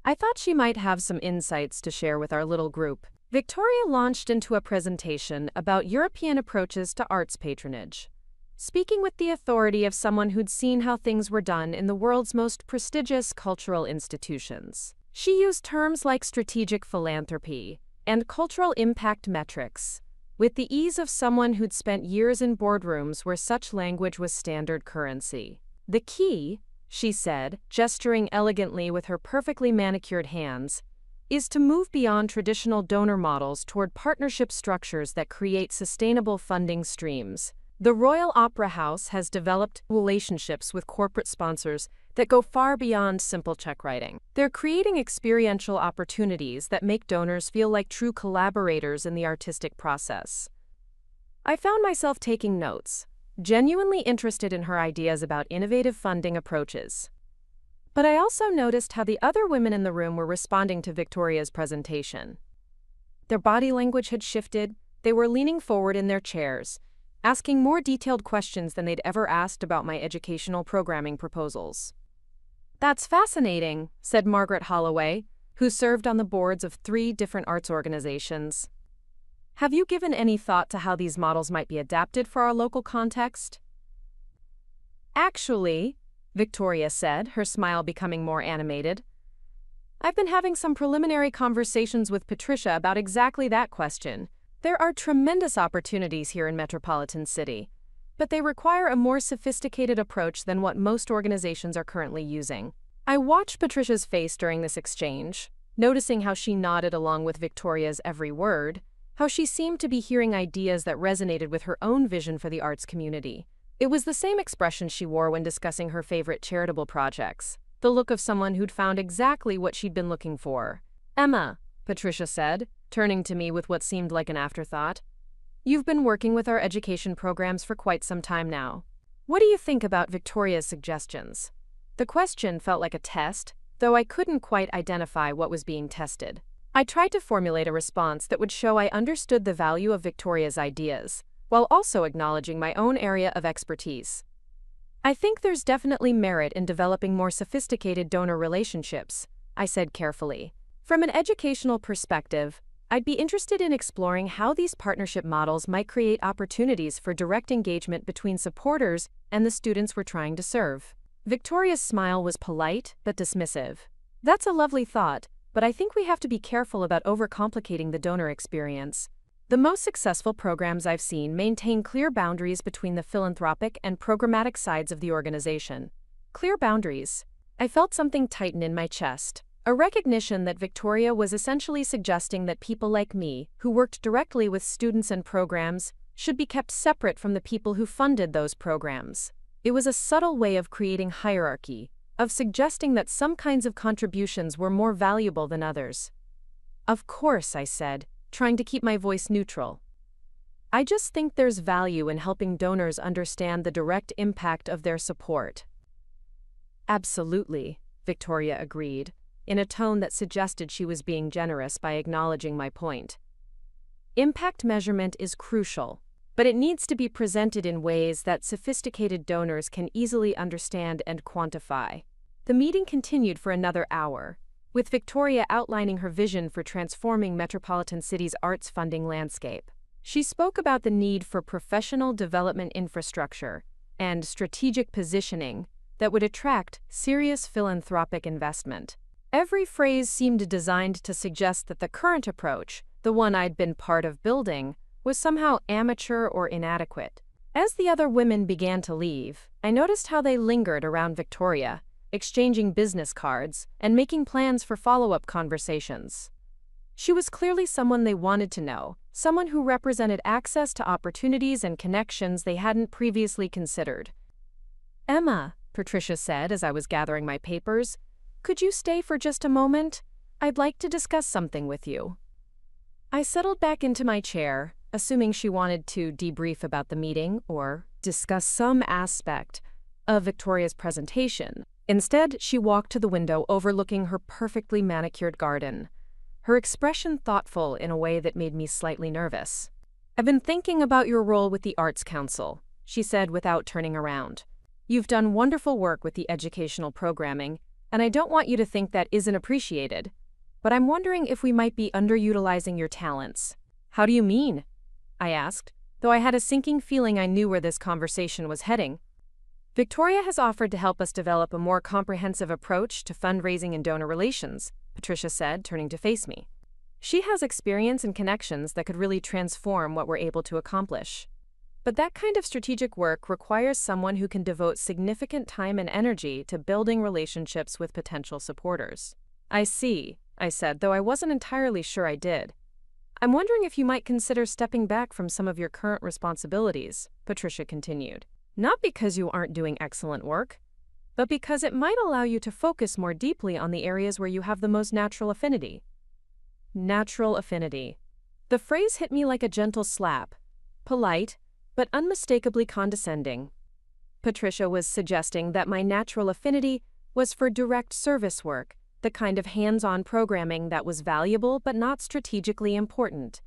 Speaker 1: I thought she might have some insights to share with our little group. Victoria launched into a presentation about European approaches to arts patronage, speaking with the authority of someone who'd seen how things were done in the world's most prestigious cultural institutions. She used terms like strategic philanthropy and cultural impact metrics, with the ease of someone who'd spent years in boardrooms where such language was standard currency. The key, she said, gesturing elegantly with her perfectly manicured hands, is to move beyond traditional donor models toward partnership structures that create sustainable funding streams. The Royal Opera House has developed relationships with corporate sponsors that go far beyond simple check writing. They're creating experiential opportunities that make donors feel like true collaborators in the artistic process. I found myself taking notes, genuinely interested in her ideas about innovative funding approaches. But I also noticed how the other women in the room were responding to Victoria's presentation. Their body language had shifted, they were leaning forward in their chairs, asking more detailed questions than they'd ever asked about my educational programming proposals. "That's fascinating," said Margaret Holloway, who served on the boards of 3 different arts organizations. "Have you given any thought to how these models might be adapted for our local context?" "Actually," Victoria said, her smile becoming more animated, "I've been having some preliminary conversations with Patricia about exactly that question. There are tremendous opportunities here in Metropolitan City, but they require a more sophisticated approach than what most organizations are currently using." I watched Patricia's face during this exchange, noticing how she nodded along with Victoria's every word, how she seemed to be hearing ideas that resonated with her own vision for the arts community. It was the same expression she wore when discussing her favorite charitable projects, the look of someone who'd found exactly what she'd been looking for. "Emma," Patricia said, turning to me with what seemed like an afterthought, "you've been working with our education programs for quite some time now. What do you think about Victoria's suggestions?" The question felt like a test, though I couldn't quite identify what was being tested. I tried to formulate a response that would show I understood the value of Victoria's ideas, while also acknowledging my own area of expertise. "I think there's definitely merit in developing more sophisticated donor relationships," I said carefully. "From an educational perspective, I'd be interested in exploring how these partnership models might create opportunities for direct engagement between supporters and the students we're trying to serve." Victoria's smile was polite but dismissive. "That's a lovely thought, but I think we have to be careful about overcomplicating the donor experience. The most successful programs I've seen maintain clear boundaries between the philanthropic and programmatic sides of the organization." Clear boundaries. I felt something tighten in my chest. A recognition that Victoria was essentially suggesting that people like me, who worked directly with students and programs, should be kept separate from the people who funded those programs. It was a subtle way of creating hierarchy, of suggesting that some kinds of contributions were more valuable than others. "Of course," I said, trying to keep my voice neutral. "I just think there's value in helping donors understand the direct impact of their support." "Absolutely," Victoria agreed, in a tone that suggested she was being generous by acknowledging my point. "Impact measurement is crucial, but it needs to be presented in ways that sophisticated donors can easily understand and quantify." The meeting continued for another hour, with Victoria outlining her vision for transforming Metropolitan City's arts funding landscape. She spoke about the need for professional development infrastructure and strategic positioning that would attract serious philanthropic investment. Every phrase seemed designed to suggest that the current approach, the one I'd been part of building, was somehow amateur or inadequate. As the other women began to leave, I noticed how they lingered around Victoria, exchanging business cards and making plans for follow-up conversations. She was clearly someone they wanted to know, someone who represented access to opportunities and connections they hadn't previously considered. "Emma," Patricia said as I was gathering my papers, "could you stay for just a moment? I'd like to discuss something with you." I settled back into my chair, assuming she wanted to debrief about the meeting or discuss some aspect of Victoria's presentation. Instead, she walked to the window overlooking her perfectly manicured garden, her expression thoughtful in a way that made me slightly nervous. "I've been thinking about your role with the Arts Council," she said without turning around. "You've done wonderful work with the educational programming, and I don't want you to think that isn't appreciated. But I'm wondering if we might be underutilizing your talents." "How do you mean?" I asked, though I had a sinking feeling I knew where this conversation was heading. "Victoria has offered to help us develop a more comprehensive approach to fundraising and donor relations," Patricia said, turning to face me. "She has experience and connections that could really transform what we're able to accomplish. But that kind of strategic work requires someone who can devote significant time and energy to building relationships with potential supporters." "I see," I said, though I wasn't entirely sure I did. "I'm wondering if you might consider stepping back from some of your current responsibilities," Patricia continued. "Not because you aren't doing excellent work, but because it might allow you to focus more deeply on the areas where you have the most natural affinity." Natural affinity. The phrase hit me like a gentle slap, polite, but unmistakably condescending. Patricia was suggesting that my natural affinity was for direct service work, the kind of hands-on programming that was valuable but not strategically important.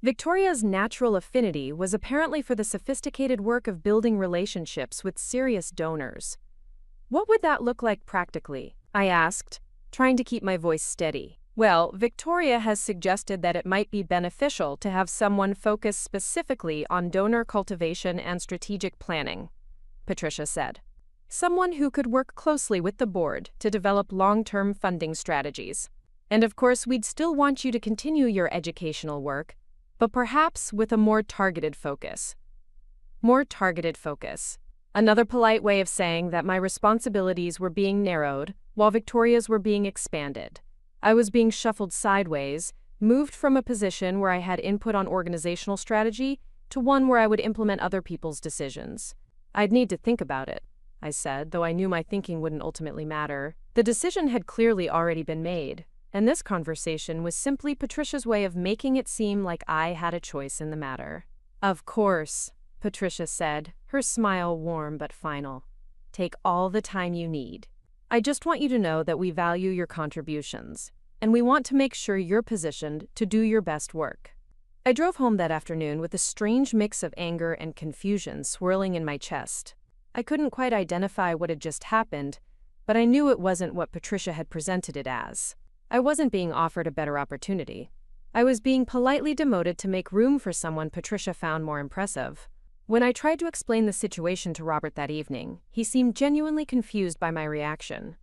Speaker 1: Victoria's natural affinity was apparently for the sophisticated work of building relationships with serious donors. "What would that look like practically?" I asked, trying to keep my voice steady. "Well, Victoria has suggested that it might be beneficial to have someone focus specifically on donor cultivation and strategic planning," Patricia said. "Someone who could work closely with the board to develop long-term funding strategies. And of course, we'd still want you to continue your educational work, but perhaps with a more targeted focus." More targeted focus. Another polite way of saying that my responsibilities were being narrowed while Victoria's were being expanded. I was being shuffled sideways, moved from a position where I had input on organizational strategy to one where I would implement other people's decisions. "I'd need to think about it," I said, though I knew my thinking wouldn't ultimately matter. The decision had clearly already been made, and this conversation was simply Patricia's way of making it seem like I had a choice in the matter. "Of course," Patricia said, her smile warm but final. "Take all the time you need. I just want you to know that we value your contributions, and we want to make sure you're positioned to do your best work." I drove home that afternoon with a strange mix of anger and confusion swirling in my chest. I couldn't quite identify what had just happened, but I knew it wasn't what Patricia had presented it as. I wasn't being offered a better opportunity. I was being politely demoted to make room for someone Patricia found more impressive. When I tried to explain the situation to Robert that evening, he seemed genuinely confused by my reaction.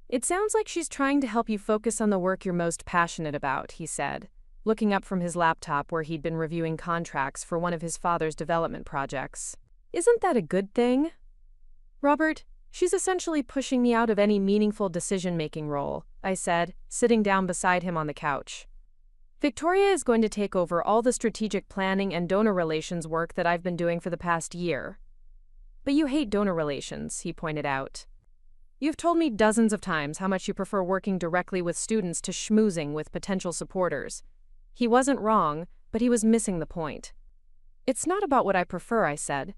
Speaker 1: "It sounds like she's trying to help you focus on the work you're most passionate about," he said, looking up from his laptop where he'd been reviewing contracts for one of his father's development projects. "Isn't that a good thing?" "Robert, she's essentially pushing me out of any meaningful decision-making role," I said, sitting down beside him on the couch. "Victoria is going to take over all the strategic planning and donor relations work that I've been doing for the past year." "But you hate donor relations," he pointed out. "You've told me dozens of times how much you prefer working directly with students to schmoozing with potential supporters." He wasn't wrong, but he was missing the point. "It's not about what I prefer," I said.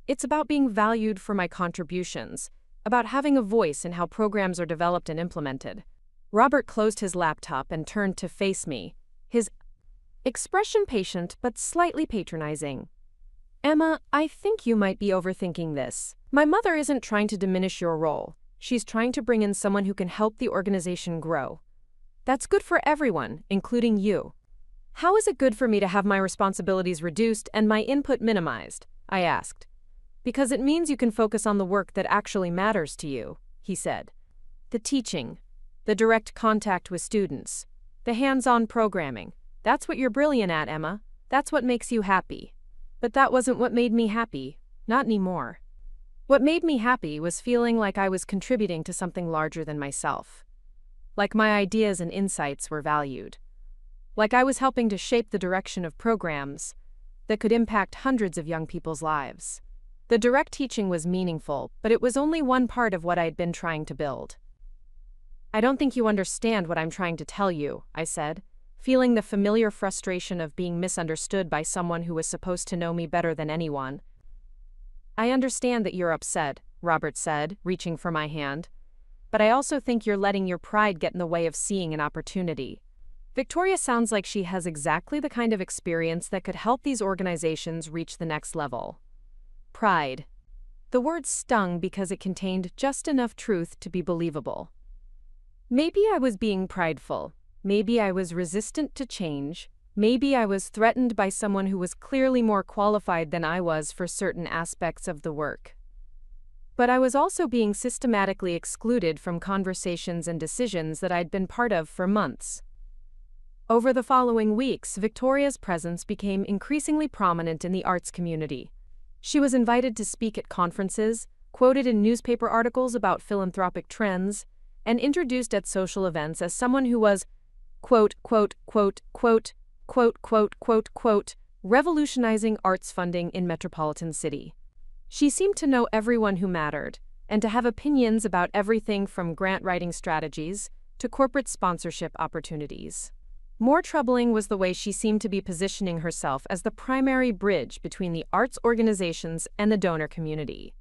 Speaker 1: "It's about being valued for my contributions, about having a voice in how programs are developed and implemented." Robert closed his laptop and turned to face me, his expression patient but slightly patronizing. "Emma, I think you might be overthinking this. My mother isn't trying to diminish your role. She's trying to bring in someone who can help the organization grow. That's good for everyone, including you." "How is it good for me to have my responsibilities reduced and my input minimized?" I asked. "Because it means you can focus on the work that actually matters to you," he said. "The teaching, the direct contact with students, the hands-on programming. That's what you're brilliant at, Emma. That's what makes you happy." But that wasn't what made me happy, not anymore. What made me happy was feeling like I was contributing to something larger than myself. Like my ideas and insights were valued. like I was helping to shape the direction of programs that could impact hundreds of young people's lives. The direct teaching was meaningful, but it was only one part of what I had been trying to build. "I don't think you understand what I'm trying to tell you," I said, feeling the familiar frustration of being misunderstood by someone who was supposed to know me better than anyone. "I understand that you're upset," Robert said, reaching for my hand. "But I also think you're letting your pride get in the way of seeing an opportunity." Victoria sounds like she has exactly the kind of experience that could help these organizations reach the next level. Pride. The word stung because it contained just enough truth to be believable. Maybe I was being prideful. Maybe I was resistant to change. Maybe I was threatened by someone who was clearly more qualified than I was for certain aspects of the work. But I was also being systematically excluded from conversations and decisions that I'd been part of for months. Over the following weeks, Victoria's presence became increasingly prominent in the arts community. She was invited to speak at conferences, quoted in newspaper articles about philanthropic trends, and introduced at social events as someone who was, quote, quote, quote, quote, quote, quote, quote, quote, revolutionizing arts funding in Metropolitan City. She seemed to know everyone who mattered, and to have opinions about everything from grant writing strategies to corporate sponsorship opportunities. More troubling was the way she seemed to be positioning herself as the primary bridge between the arts organizations and the donor community.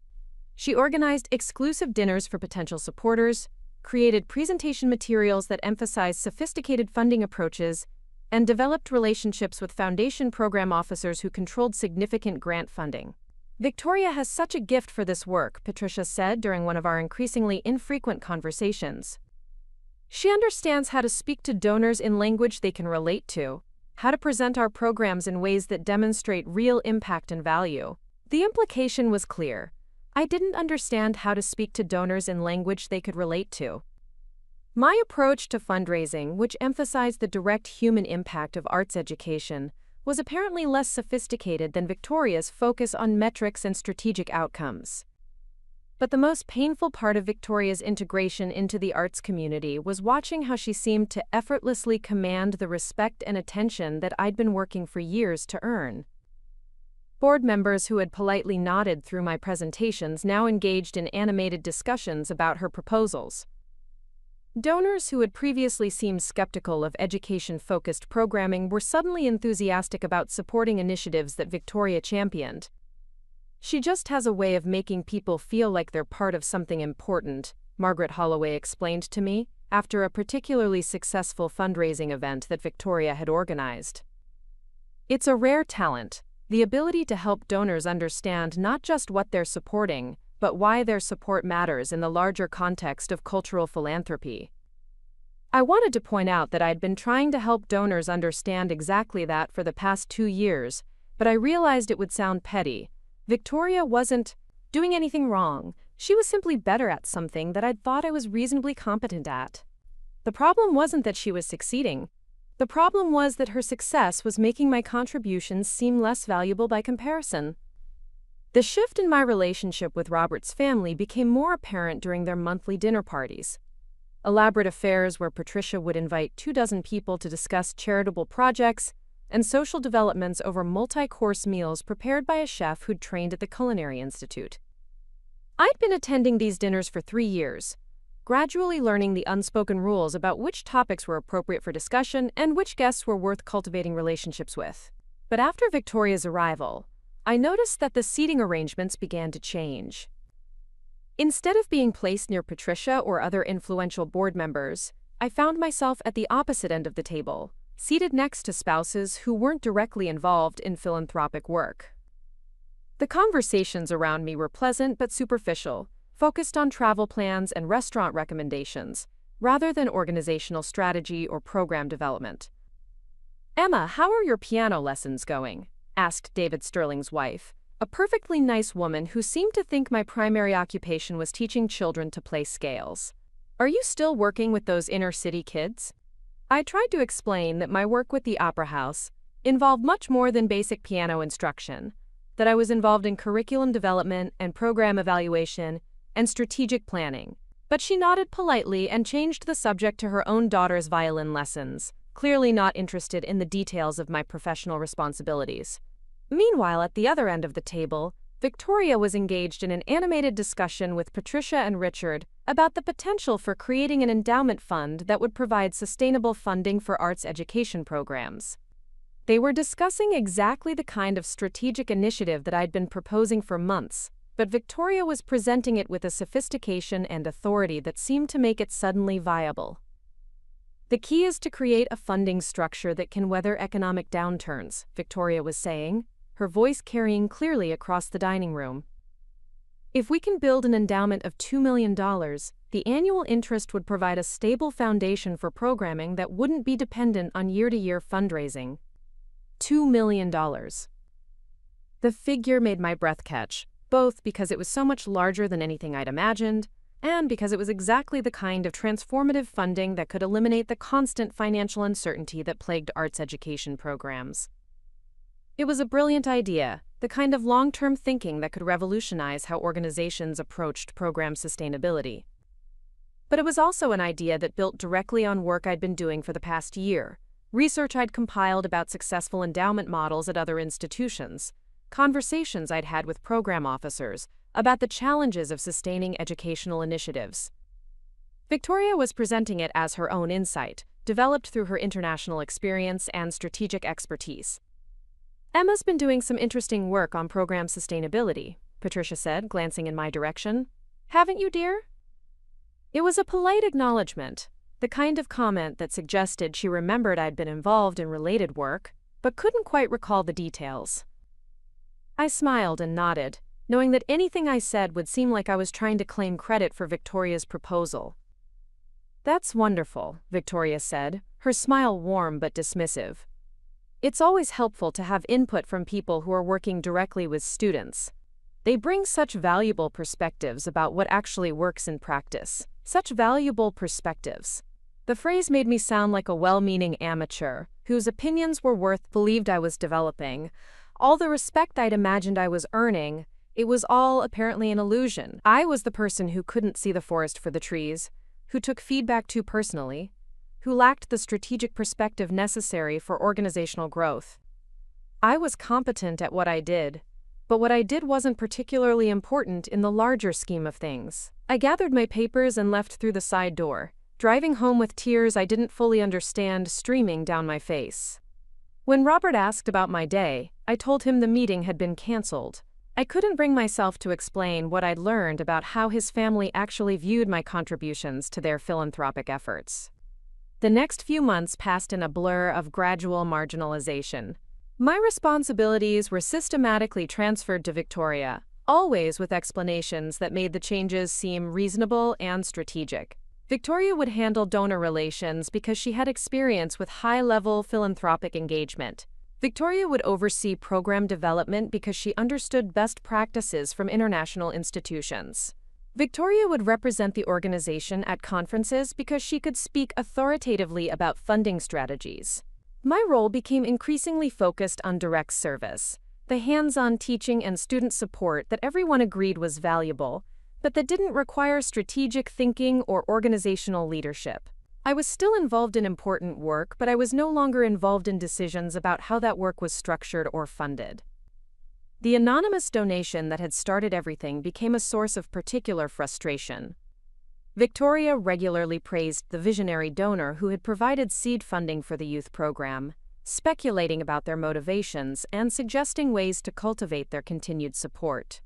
Speaker 1: She organized exclusive dinners for potential supporters, created presentation materials that emphasized sophisticated funding approaches, and developed relationships with foundation program officers who controlled significant grant funding. "Victoria has such a gift for this work," Patricia said during one of our increasingly infrequent conversations. "She understands how to speak to donors in language they can relate to, how to present our programs in ways that demonstrate real impact and value." The implication was clear. I didn't understand how to speak to donors in language they could relate to. My approach to fundraising, which emphasized the direct human impact of arts education, was apparently less sophisticated than Victoria's focus on metrics and strategic outcomes. But the most painful part of Victoria's integration into the arts community was watching how she seemed to effortlessly command the respect and attention that I'd been working for years to earn. Board members who had politely nodded through my presentations now engaged in animated discussions about her proposals. Donors who had previously seemed skeptical of education-focused programming were suddenly enthusiastic about supporting initiatives that Victoria championed. "She just has a way of making people feel like they're part of something important," Margaret Holloway explained to me after a particularly successful fundraising event that Victoria had organized. "It's a rare talent, the ability to help donors understand not just what they're supporting, but why their support matters in the larger context of cultural philanthropy." I wanted to point out that I'd been trying to help donors understand exactly that for the past 2 years, but I realized it would sound petty. Victoria wasn't doing anything wrong. She was simply better at something that I'd thought I was reasonably competent at. The problem wasn't that she was succeeding. The problem was that her success was making my contributions seem less valuable by comparison. The shift in my relationship with Robert's family became more apparent during their monthly dinner parties. Elaborate affairs where Patricia would invite 24 people to discuss charitable projects and social developments over multi-course meals prepared by a chef who'd trained at the Culinary Institute. I'd been attending these dinners for 3 years, gradually learning the unspoken rules about which topics were appropriate for discussion and which guests were worth cultivating relationships with. But after Victoria's arrival, I noticed that the seating arrangements began to change. Instead of being placed near Patricia or other influential board members, I found myself at the opposite end of the table, seated next to spouses who weren't directly involved in philanthropic work. The conversations around me were pleasant but superficial, focused on travel plans and restaurant recommendations, rather than organizational strategy or program development. "Emma, how are your piano lessons going?" asked David Sterling's wife, a perfectly nice woman who seemed to think my primary occupation was teaching children to play scales. "Are you still working with those inner-city kids?" I tried to explain that my work with the Opera House involved much more than basic piano instruction, that I was involved in curriculum development and program evaluation and strategic planning. But she nodded politely and changed the subject to her own daughter's violin lessons, clearly not interested in the details of my professional responsibilities. Meanwhile, at the other end of the table, Victoria was engaged in an animated discussion with Patricia and Richard about the potential for creating an endowment fund that would provide sustainable funding for arts education programs. They were discussing exactly the kind of strategic initiative that I'd been proposing for months, but Victoria was presenting it with a sophistication and authority that seemed to make it suddenly viable. The key is to create a funding structure that can weather economic downturns, Victoria was saying, her voice carrying clearly across the dining room. If we can build an endowment of $2 million, the annual interest would provide a stable foundation for programming that wouldn't be dependent on year-to-year fundraising. $2 million. The figure made my breath catch, both because it was so much larger than anything I'd imagined, and because it was exactly the kind of transformative funding that could eliminate the constant financial uncertainty that plagued arts education programs. It was a brilliant idea, the kind of long-term thinking that could revolutionize how organizations approached program sustainability. But it was also an idea that built directly on work I'd been doing for the past year, research I'd compiled about successful endowment models at other institutions, conversations I'd had with program officers about the challenges of sustaining educational initiatives. Victoria was presenting it as her own insight, developed through her international experience and strategic expertise. Emma's been doing some interesting work on program sustainability, Patricia said, glancing in my direction. Haven't you, dear? It was a polite acknowledgement, the kind of comment that suggested she remembered I'd been involved in related work, but couldn't quite recall the details. I smiled and nodded, knowing that anything I said would seem like I was trying to claim credit for Victoria's proposal. That's wonderful, Victoria said, her smile warm but dismissive. It's always helpful to have input from people who are working directly with students. They bring such valuable perspectives about what actually works in practice. Such valuable perspectives. The phrase made me sound like a well-meaning amateur, whose opinions were worth believed I was developing. All the respect I'd imagined I was earning, it was all apparently an illusion. I was the person who couldn't see the forest for the trees, who took feedback too personally, who lacked the strategic perspective necessary for organizational growth. I was competent at what I did, but what I did wasn't particularly important in the larger scheme of things. I gathered my papers and left through the side door, driving home with tears I didn't fully understand streaming down my face. When Robert asked about my day, I told him the meeting had been canceled. I couldn't bring myself to explain what I'd learned about how his family actually viewed my contributions to their philanthropic efforts. The next few months passed in a blur of gradual marginalization. My responsibilities were systematically transferred to Victoria, always with explanations that made the changes seem reasonable and strategic. Victoria would handle donor relations because she had experience with high-level philanthropic engagement. Victoria would oversee program development because she understood best practices from international institutions. Victoria would represent the organization at conferences because she could speak authoritatively about funding strategies. My role became increasingly focused on direct service, the hands-on teaching and student support that everyone agreed was valuable, but that didn't require strategic thinking or organizational leadership. I was still involved in important work, but I was no longer involved in decisions about how that work was structured or funded. The anonymous donation that had started everything became a source of particular frustration. Victoria regularly praised the visionary donor who had provided seed funding for the youth program, speculating about their motivations and suggesting ways to cultivate their continued support.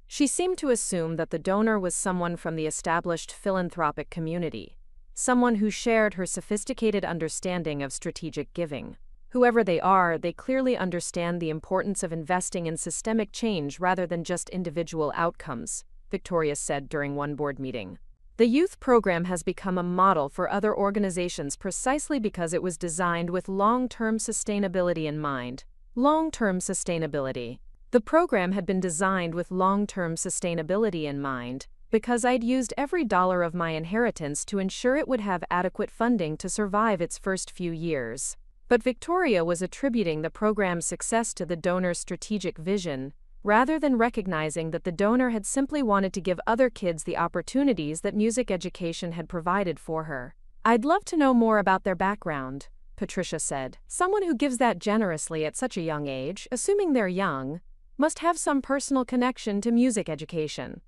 Speaker 1: She seemed to assume that the donor was someone from the established philanthropic community, someone who shared her sophisticated understanding of strategic giving. Whoever they are, they clearly understand the importance of investing in systemic change rather than just individual outcomes, Victoria said during one board meeting. The youth program has become a model for other organizations precisely because it was designed with long-term sustainability in mind. Long-term sustainability. The program had been designed with long-term sustainability in mind because I'd used every dollar of my inheritance to ensure it would have adequate funding to survive its first few years. But Victoria was attributing the program's success to the donor's strategic vision, rather than recognizing that the donor had simply wanted to give other kids the opportunities that music education had provided for her. I'd love to know more about their background, Patricia said. Someone who gives that generously at such a young age, assuming they're young, must have some personal connection to music education.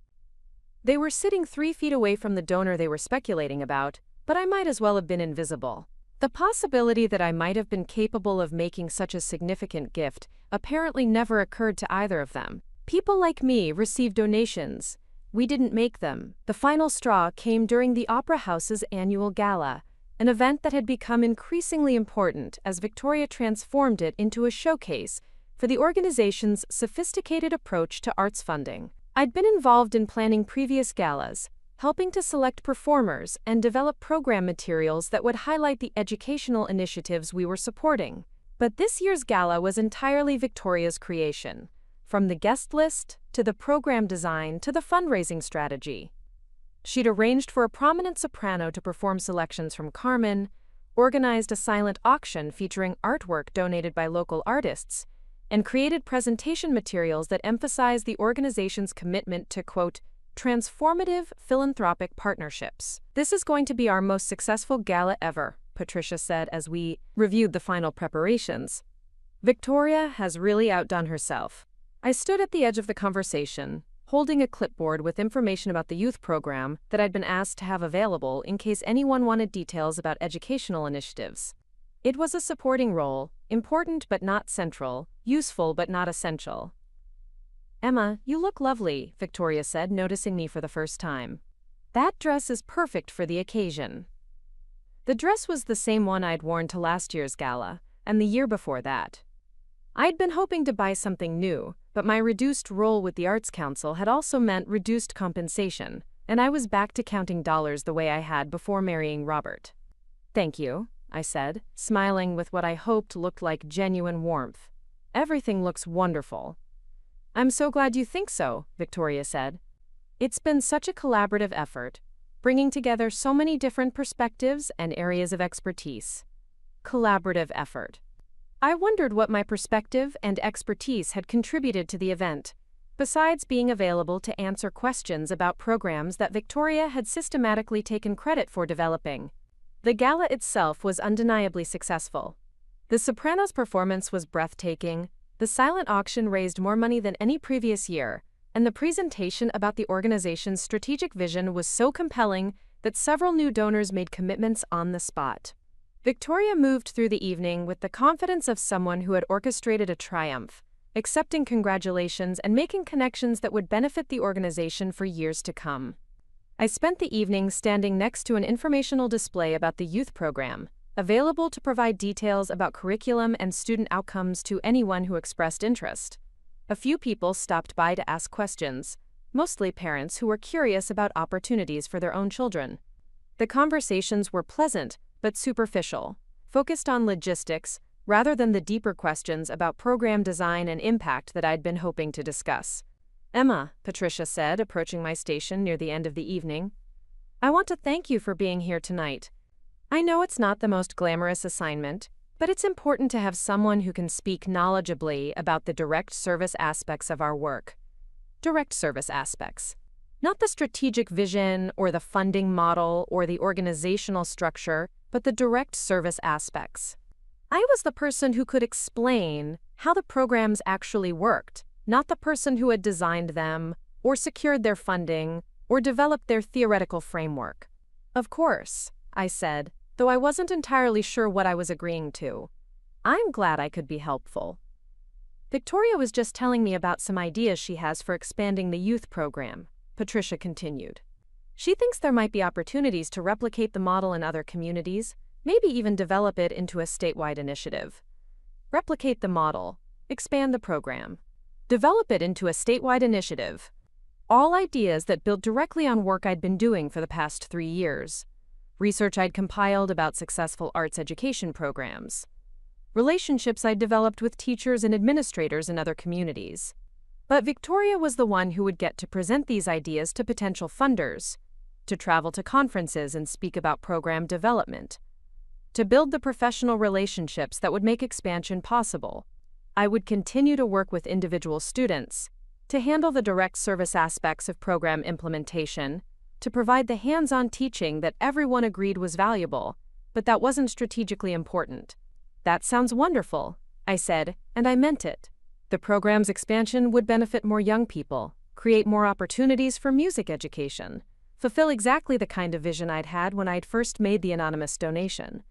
Speaker 1: They were sitting 3 feet away from the donor they were speculating about, but I might as well have been invisible. The possibility that I might have been capable of making such a significant gift apparently never occurred to either of them. People like me receive donations. We didn't make them. The final straw came during the Opera House's annual gala, an event that had become increasingly important as Victoria transformed it into a showcase for the organization's sophisticated approach to arts funding. I'd been involved in planning previous galas, helping to select performers and develop program materials that would highlight the educational initiatives we were supporting. But this year's gala was entirely Victoria's creation, from the guest list to the program design to the fundraising strategy. She'd arranged for a prominent soprano to perform selections from Carmen, organized a silent auction featuring artwork donated by local artists, and created presentation materials that emphasize the organization's commitment to, quote, transformative philanthropic partnerships. This is going to be our most successful gala ever, Patricia said as we reviewed the final preparations. Victoria has really outdone herself. I stood at the edge of the conversation, holding a clipboard with information about the youth program that I'd been asked to have available in case anyone wanted details about educational initiatives. It was a supporting role, important but not central, useful but not essential. Emma, you look lovely, Victoria said, noticing me for the first time. That dress is perfect for the occasion. The dress was the same one I'd worn to last year's gala, and the year before that. I'd been hoping to buy something new, but my reduced role with the Arts Council had also meant reduced compensation, and I was back to counting dollars the way I had before marrying Robert. Thank you, I said, smiling with what I hoped looked like genuine warmth. Everything looks wonderful. I'm so glad you think so, Victoria said. It's been such a collaborative effort, bringing together so many different perspectives and areas of expertise. Collaborative effort. I wondered what my perspective and expertise had contributed to the event, besides being available to answer questions about programs that Victoria had systematically taken credit for developing. The gala itself was undeniably successful. The soprano's performance was breathtaking, the silent auction raised more money than any previous year, and the presentation about the organization's strategic vision was so compelling that several new donors made commitments on the spot. Victoria moved through the evening with the confidence of someone who had orchestrated a triumph, accepting congratulations and making connections that would benefit the organization for years to come. I spent the evening standing next to an informational display about the youth program, available to provide details about curriculum and student outcomes to anyone who expressed interest. A few people stopped by to ask questions, mostly parents who were curious about opportunities for their own children. The conversations were pleasant but superficial, focused on logistics rather than the deeper questions about program design and impact that I'd been hoping to discuss. Emma, Patricia said, approaching my station near the end of the evening. I want to thank you for being here tonight. I know it's not the most glamorous assignment, but it's important to have someone who can speak knowledgeably about the direct service aspects of our work. Direct service aspects. Not the strategic vision or the funding model or the organizational structure, but the direct service aspects. I was the person who could explain how the programs actually worked, not the person who had designed them, or secured their funding, or developed their theoretical framework. Of course, I said, though I wasn't entirely sure what I was agreeing to. I'm glad I could be helpful. Victoria was just telling me about some ideas she has for expanding the youth program, Patricia continued. She thinks there might be opportunities to replicate the model in other communities, maybe even develop it into a statewide initiative. Replicate the model, expand the program, develop it into a statewide initiative. All ideas that build directly on work I'd been doing for the past 3 years. Research I'd compiled about successful arts education programs. Relationships I'd developed with teachers and administrators in other communities. But Victoria was the one who would get to present these ideas to potential funders, to travel to conferences and speak about program development, to build the professional relationships that would make expansion possible. I would continue to work with individual students, to handle the direct service aspects of program implementation, to provide the hands-on teaching that everyone agreed was valuable, but that wasn't strategically important. That sounds wonderful, I said, and I meant it. The program's expansion would benefit more young people, create more opportunities for music education, fulfill exactly the kind of vision I'd had when I'd first made the anonymous donation.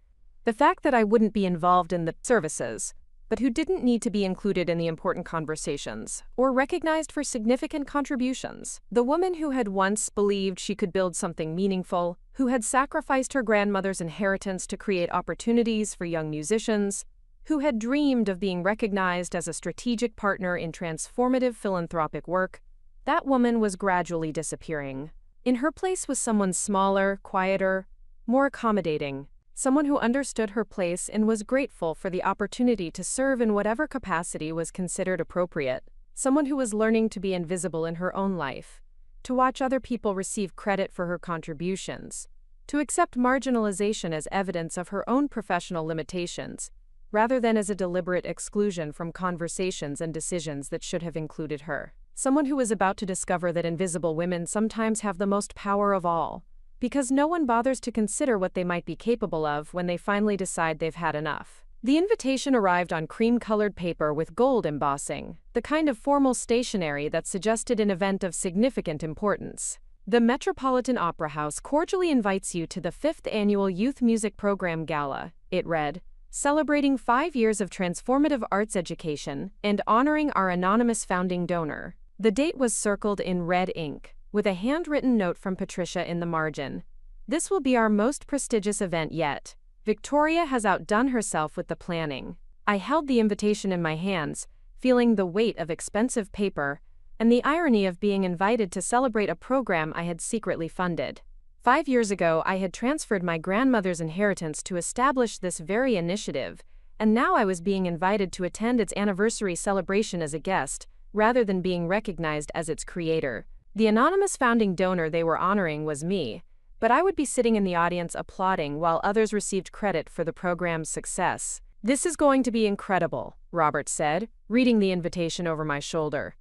Speaker 1: The fact that I wouldn't be involved in the services, but who didn't need to be included in the important conversations, or recognized for significant contributions. The woman who had once believed she could build something meaningful, who had sacrificed her grandmother's inheritance to create opportunities for young musicians, who had dreamed of being recognized as a strategic partner in transformative philanthropic work, that woman was gradually disappearing. In her place was someone smaller, quieter, more accommodating, someone who understood her place and was grateful for the opportunity to serve in whatever capacity was considered appropriate, someone who was learning to be invisible in her own life, to watch other people receive credit for her contributions, to accept marginalization as evidence of her own professional limitations, rather than as a deliberate exclusion from conversations and decisions that should have included her. Someone who was about to discover that invisible women sometimes have the most power of all, because no one bothers to consider what they might be capable of when they finally decide they've had enough. The invitation arrived on cream-colored paper with gold embossing, the kind of formal stationery that suggested an event of significant importance. The Metropolitan Opera House cordially invites you to the 5th Annual Youth Music Program Gala, it read, celebrating 5 years of transformative arts education and honoring our anonymous founding donor. The date was circled in red ink, with a handwritten note from Patricia in the margin. This will be our most prestigious event yet. Victoria has outdone herself with the planning. I held the invitation in my hands, feeling the weight of expensive paper and the irony of being invited to celebrate a program I had secretly funded. 5 years ago, I had transferred my grandmother's inheritance to establish this very initiative, and now I was being invited to attend its anniversary celebration as a guest, rather than being recognized as its creator. The anonymous founding donor they were honoring was me, but I would be sitting in the audience applauding while others received credit for the program's success. "This is going to be incredible," Robert said, reading the invitation over my shoulder.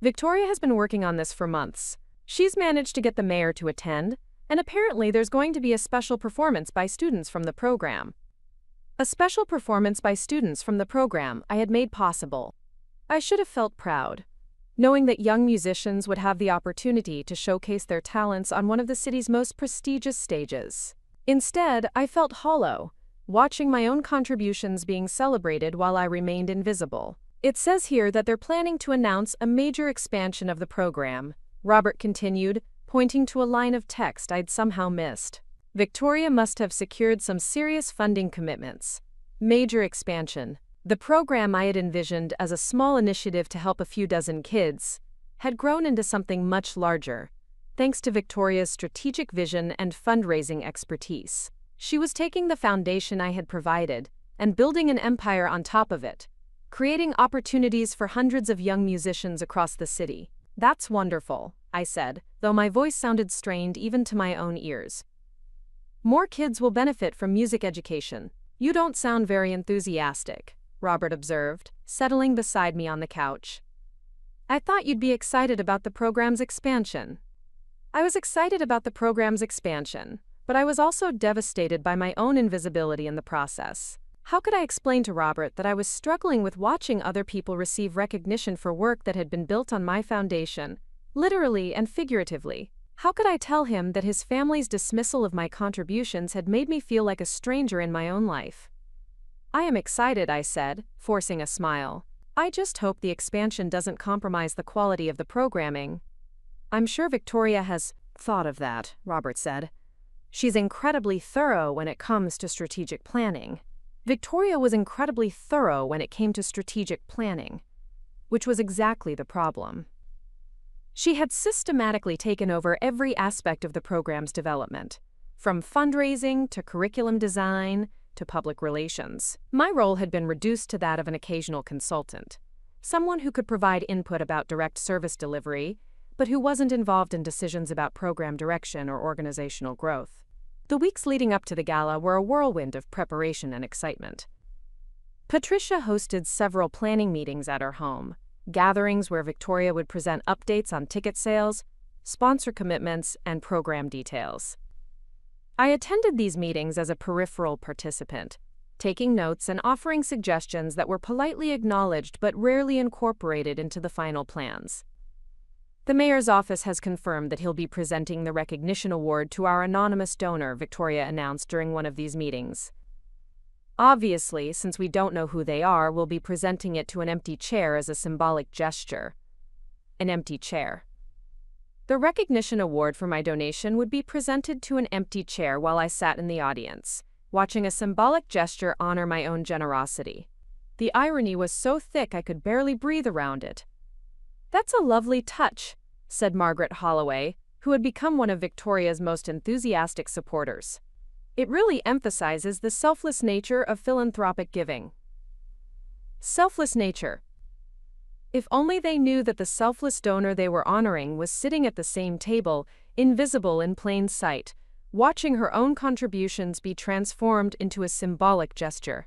Speaker 1: "Victoria has been working on this for months. She's managed to get the mayor to attend, and apparently there's going to be a special performance by students from the program." A special performance by students from the program I had made possible. I should have felt proud, knowing that young musicians would have the opportunity to showcase their talents on one of the city's most prestigious stages. Instead, I felt hollow, watching my own contributions being celebrated while I remained invisible. "It says here that they're planning to announce a major expansion of the program," Robert continued, pointing to a line of text I'd somehow missed. Victoria must have secured some serious funding commitments. Major expansion. The program I had envisioned as a small initiative to help a few dozen kids had grown into something much larger, thanks to Victoria's strategic vision and fundraising expertise. She was taking the foundation I had provided and building an empire on top of it, creating opportunities for hundreds of young musicians across the city. "That's wonderful," I said, though my voice sounded strained even to my own ears. "More kids will benefit from music education." "You don't sound very enthusiastic," Robert observed, settling beside me on the couch. "I thought you'd be excited about the program's expansion." I was excited about the program's expansion, but I was also devastated by my own invisibility in the process. How could I explain to Robert that I was struggling with watching other people receive recognition for work that had been built on my foundation, literally and figuratively? How could I tell him that his family's dismissal of my contributions had made me feel like a stranger in my own life? "I am excited," I said, forcing a smile. "I just hope the expansion doesn't compromise the quality of the programming." "I'm sure Victoria has thought of that," Robert said. "She's incredibly thorough when it comes to strategic planning." Victoria was incredibly thorough when it came to strategic planning, which was exactly the problem. She had systematically taken over every aspect of the program's development, from fundraising to curriculum design to public relations. My role had been reduced to that of an occasional consultant, someone who could provide input about direct service delivery, but who wasn't involved in decisions about program direction or organizational growth. The weeks leading up to the gala were a whirlwind of preparation and excitement. Patricia hosted several planning meetings at her home, gatherings where Victoria would present updates on ticket sales, sponsor commitments, and program details. I attended these meetings as a peripheral participant, taking notes and offering suggestions that were politely acknowledged but rarely incorporated into the final plans. The mayor's office has confirmed that he'll be presenting the recognition award to our anonymous donor, Victoria announced during one of these meetings. Obviously, since we don't know who they are, we'll be presenting it to an empty chair as a symbolic gesture. An empty chair. The recognition award for my donation would be presented to an empty chair while I sat in the audience, watching a symbolic gesture honor my own generosity. The irony was so thick I could barely breathe around it. "That's a lovely touch," said Margaret Holloway, who had become one of Victoria's most enthusiastic supporters. "It really emphasizes the selfless nature of philanthropic giving." Selfless nature. If only they knew that the selfless donor they were honoring was sitting at the same table, invisible in plain sight, watching her own contributions be transformed into a symbolic gesture.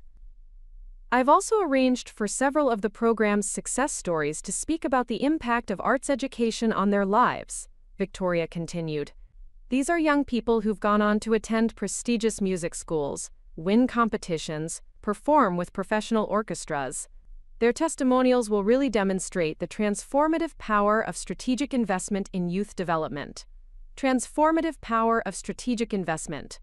Speaker 1: I've also arranged for several of the program's success stories to speak about the impact of arts education on their lives, Victoria continued. These are young people who've gone on to attend prestigious music schools, win competitions, perform with professional orchestras. Their testimonials will really demonstrate the transformative power of strategic investment in youth development. Transformative power of strategic investment.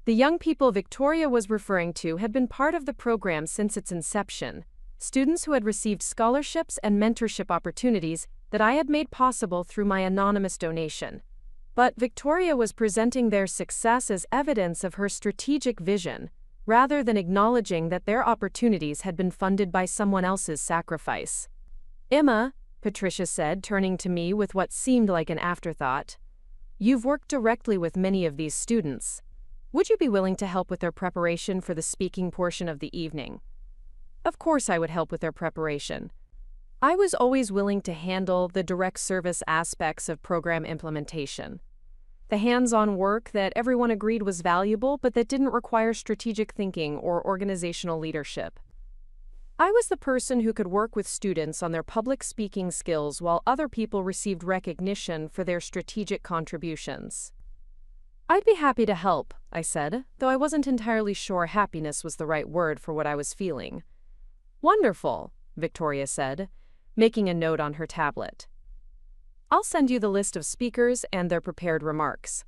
Speaker 1: The young people Victoria was referring to had been part of the program since its inception, students who had received scholarships and mentorship opportunities that I had made possible through my anonymous donation. But Victoria was presenting their success as evidence of her strategic vision, rather than acknowledging that their opportunities had been funded by someone else's sacrifice. "Emma," Patricia said, turning to me with what seemed like an afterthought, "you've worked directly with many of these students. Would you be willing to help with their preparation for the speaking portion of the evening?" Of course I would help with their preparation. I was always willing to handle the direct service aspects of program implementation. The hands-on work that everyone agreed was valuable but that didn't require strategic thinking or organizational leadership. I was the person who could work with students on their public speaking skills while other people received recognition for their strategic contributions. "I'd be happy to help," I said, though I wasn't entirely sure happiness was the right word for what I was feeling. "Wonderful," Victoria said, making a note on her tablet. "I'll send you the list of speakers and their prepared remarks.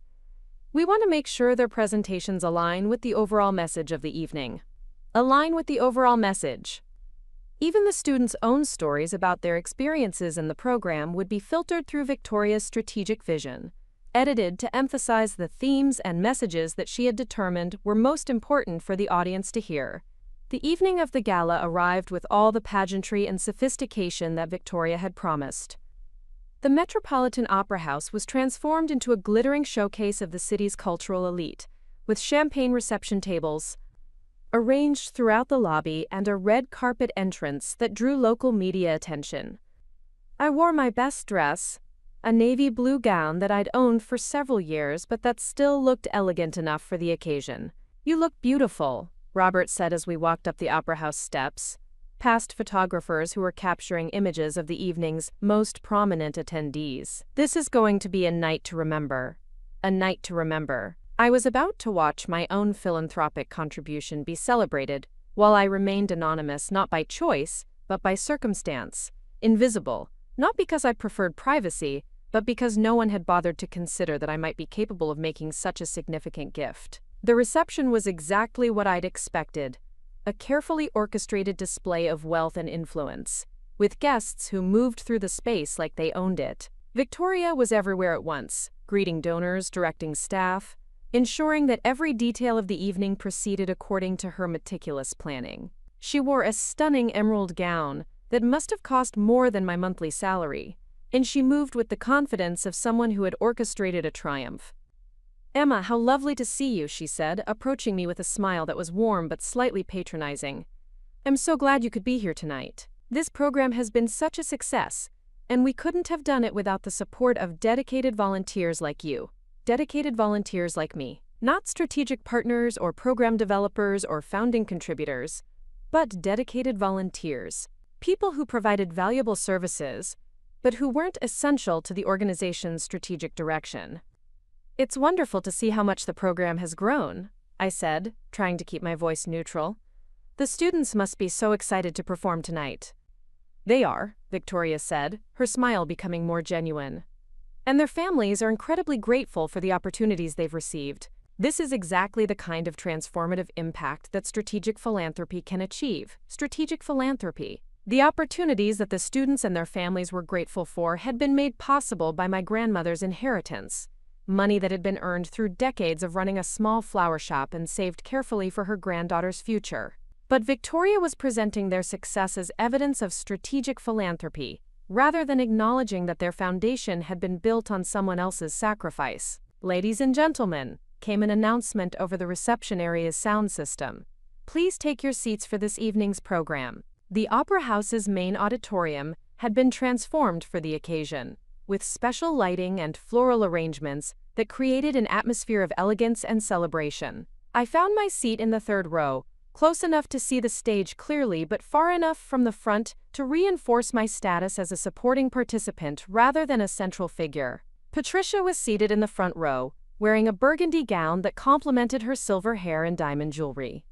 Speaker 1: We want to make sure their presentations align with the overall message of the evening." Align with the overall message. Even the students' own stories about their experiences in the program would be filtered through Victoria's strategic vision, edited to emphasize the themes and messages that she had determined were most important for the audience to hear. The evening of the gala arrived with all the pageantry and sophistication that Victoria had promised. The Metropolitan Opera House was transformed into a glittering showcase of the city's cultural elite, with champagne reception tables arranged throughout the lobby and a red carpet entrance that drew local media attention. I wore my best dress, a navy blue gown that I'd owned for several years but that still looked elegant enough for the occasion. "You look beautiful," Robert said as we walked up the Opera House steps, past photographers who were capturing images of the evening's most prominent attendees. "This is going to be a night to remember. A night to remember." I was about to watch my own philanthropic contribution be celebrated, while I remained anonymous not by choice, but by circumstance, invisible, not because I preferred privacy, but because no one had bothered to consider that I might be capable of making such a significant gift. The reception was exactly what I'd expected, a carefully orchestrated display of wealth and influence, with guests who moved through the space like they owned it. Victoria was everywhere at once, greeting donors, directing staff, ensuring that every detail of the evening proceeded according to her meticulous planning. She wore a stunning emerald gown that must have cost more than my monthly salary, and she moved with the confidence of someone who had orchestrated a triumph. "Emma, how lovely to see you," she said, approaching me with a smile that was warm but slightly patronizing. "I'm so glad you could be here tonight. This program has been such a success, and we couldn't have done it without the support of dedicated volunteers like you. Dedicated volunteers like me. Not strategic partners or program developers or founding contributors, but dedicated volunteers. People who provided valuable services, but who weren't essential to the organization's strategic direction." It's wonderful to see how much the program has grown, I said, trying to keep my voice neutral. The students must be so excited to perform tonight. They are, Victoria said, her smile becoming more genuine. And their families are incredibly grateful for the opportunities they've received. This is exactly the kind of transformative impact that strategic philanthropy can achieve. Strategic philanthropy. The opportunities that the students and their families were grateful for had been made possible by my grandmother's inheritance. Money that had been earned through decades of running a small flower shop and saved carefully for her granddaughter's future. But Victoria was presenting their success as evidence of strategic philanthropy, rather than acknowledging that their foundation had been built on someone else's sacrifice. Ladies and gentlemen, came an announcement over the reception area's sound system. Please take your seats for this evening's program. The Opera House's main auditorium had been transformed for the occasion, with special lighting and floral arrangements that created an atmosphere of elegance and celebration. I found my seat in the third row, close enough to see the stage clearly but far enough from the front to reinforce my status as a supporting participant rather than a central figure. Patricia was seated in the front row, wearing a burgundy gown that complemented her silver hair and diamond jewelry.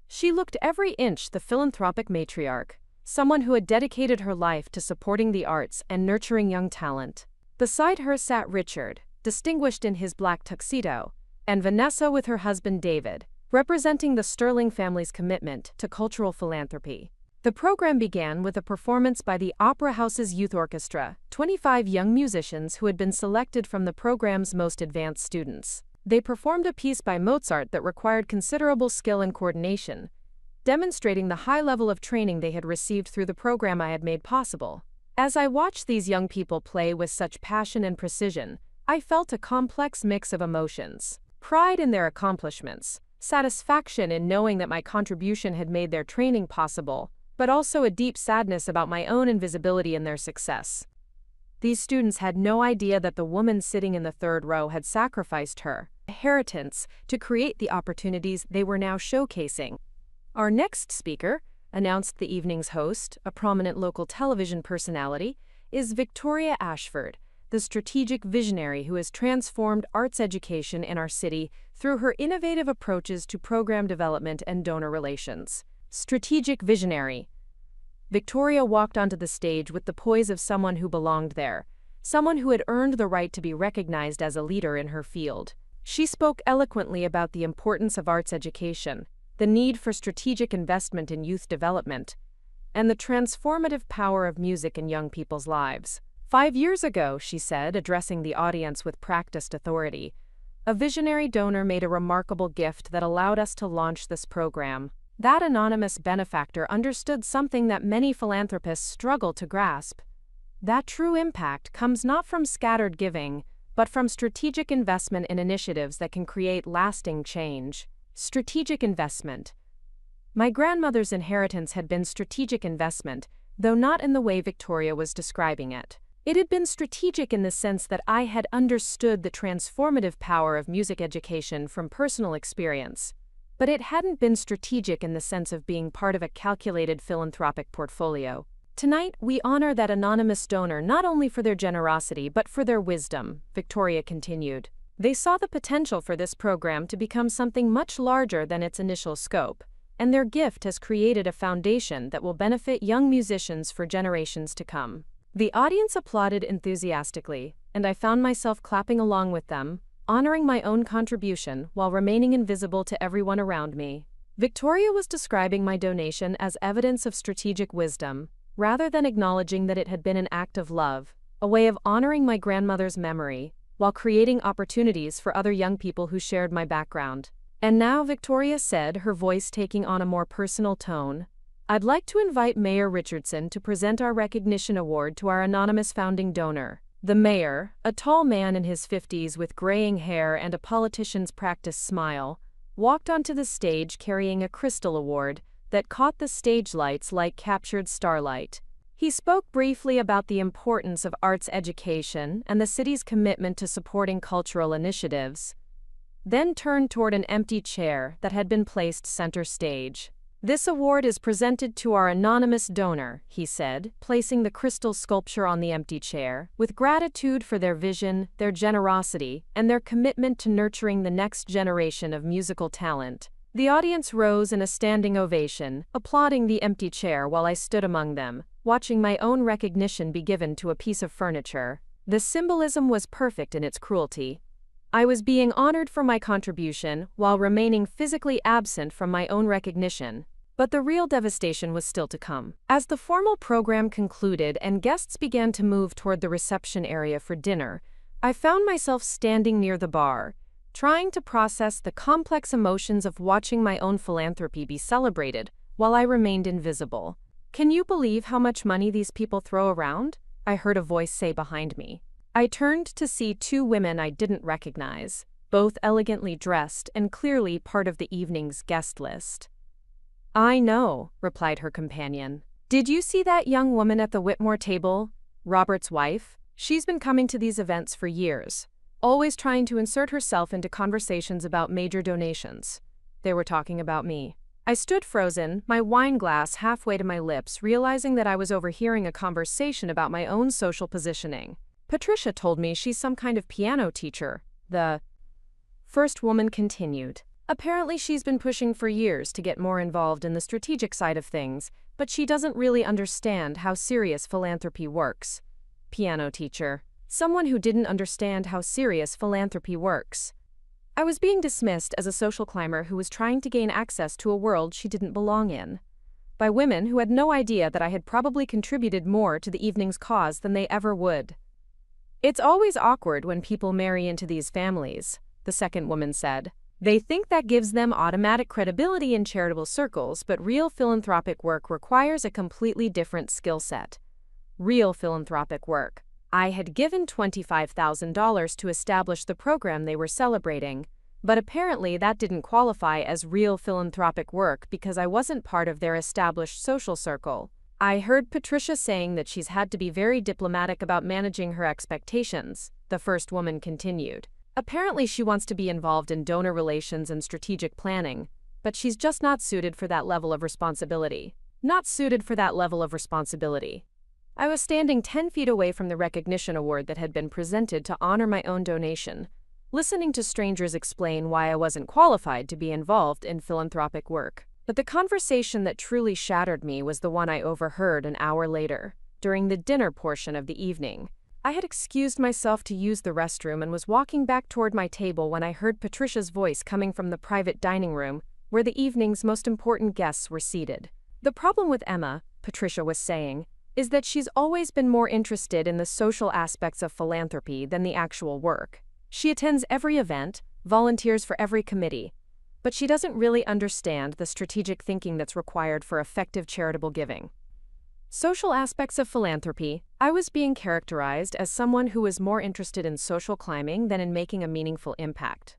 Speaker 1: She looked every inch the philanthropic matriarch, someone who had dedicated her life to supporting the arts and nurturing young talent. Beside her sat Richard, distinguished in his black tuxedo, and Vanessa with her husband David, representing the Sterling family's commitment to cultural philanthropy. The program began with a performance by the Opera House's youth orchestra, 25 young musicians who had been selected from the program's most advanced students. They performed a piece by Mozart that required considerable skill and coordination, demonstrating the high level of training they had received through the program I had made possible. As I watched these young people play with such passion and precision, I felt a complex mix of emotions. Pride in their accomplishments, satisfaction in knowing that my contribution had made their training possible, but also a deep sadness about my own invisibility in their success. These students had no idea that the woman sitting in the third row had sacrificed her inheritance to create the opportunities they were now showcasing. Our next speaker, announced the evening's host, a prominent local television personality, is Victoria Ashford, the strategic visionary who has transformed arts education in our city through her innovative approaches to program development and donor relations. Strategic visionary. Victoria walked onto the stage with the poise of someone who belonged there, someone who had earned the right to be recognized as a leader in her field. She spoke eloquently about the importance of arts education, the need for strategic investment in youth development, and the transformative power of music in young people's lives. 5 years ago, she said, addressing the audience with practiced authority, a visionary donor made a remarkable gift that allowed us to launch this program. That anonymous benefactor understood something that many philanthropists struggle to grasp. That true impact comes not from scattered giving, but from strategic investment in initiatives that can create lasting change. Strategic investment. My grandmother's inheritance had been strategic investment, though not in the way Victoria was describing it. It had been strategic in the sense that I had understood the transformative power of music education from personal experience. But it hadn't been strategic in the sense of being part of a calculated philanthropic portfolio. Tonight, we honor that anonymous donor not only for their generosity but for their wisdom, Victoria continued. They saw the potential for this program to become something much larger than its initial scope, and their gift has created a foundation that will benefit young musicians for generations to come. The audience applauded enthusiastically, and I found myself clapping along with them, honoring my own contribution while remaining invisible to everyone around me. Victoria was describing my donation as evidence of strategic wisdom, rather than acknowledging that it had been an act of love, a way of honoring my grandmother's memory, while creating opportunities for other young people who shared my background. And now, Victoria said, her voice taking on a more personal tone, I'd like to invite Mayor Richardson to present our recognition award to our anonymous founding donor. The mayor, a tall man in his 50s with graying hair and a politician's practiced smile, walked onto the stage carrying a crystal award that caught the stage lights like captured starlight. He spoke briefly about the importance of arts education and the city's commitment to supporting cultural initiatives, then turned toward an empty chair that had been placed center stage. "This award is presented to our anonymous donor," he said, placing the crystal sculpture on the empty chair, "with gratitude for their vision, their generosity, and their commitment to nurturing the next generation of musical talent." The audience rose in a standing ovation, applauding the empty chair while I stood among them, watching my own recognition be given to a piece of furniture. The symbolism was perfect in its cruelty. I was being honored for my contribution while remaining physically absent from my own recognition. But the real devastation was still to come. As the formal program concluded and guests began to move toward the reception area for dinner, I found myself standing near the bar, trying to process the complex emotions of watching my own philanthropy be celebrated while I remained invisible. "Can you believe how much money these people throw around?" I heard a voice say behind me. I turned to see two women I didn't recognize, both elegantly dressed and clearly part of the evening's guest list. "I know," replied her companion. "Did you see that young woman at the Whitmore table? Robert's wife? She's been coming to these events for years, always trying to insert herself into conversations about major donations." They were talking about me. I stood frozen, my wine glass halfway to my lips, realizing that I was overhearing a conversation about my own social positioning. "Patricia told me she's some kind of piano teacher," the first woman continued. "Apparently she's been pushing for years to get more involved in the strategic side of things, but she doesn't really understand how serious philanthropy works." Piano teacher. Someone who didn't understand how serious philanthropy works. I was being dismissed as a social climber who was trying to gain access to a world she didn't belong in, by women who had no idea that I had probably contributed more to the evening's cause than they ever would. "It's always awkward when people marry into these families," the second woman said. "They think that gives them automatic credibility in charitable circles, but real philanthropic work requires a completely different skill set." Real philanthropic work. I had given $25,000 to establish the program they were celebrating, but apparently that didn't qualify as real philanthropic work because I wasn't part of their established social circle. I heard Patricia saying that she's had to be very diplomatic about managing her expectations, the first woman continued. "Apparently she wants to be involved in donor relations and strategic planning, but she's just not suited for that level of responsibility." Not suited for that level of responsibility. I was standing 10 feet away from the recognition award that had been presented to honor my own donation, listening to strangers explain why I wasn't qualified to be involved in philanthropic work. But the conversation that truly shattered me was the one I overheard an hour later, during the dinner portion of the evening. I had excused myself to use the restroom and was walking back toward my table when I heard Patricia's voice coming from the private dining room, where the evening's most important guests were seated. "The problem with Emma," Patricia was saying, "is that she's always been more interested in the social aspects of philanthropy than the actual work. She attends every event, volunteers for every committee, but she doesn't really understand the strategic thinking that's required for effective charitable giving." Social aspects of philanthropy. I was being characterized as someone who was more interested in social climbing than in making a meaningful impact,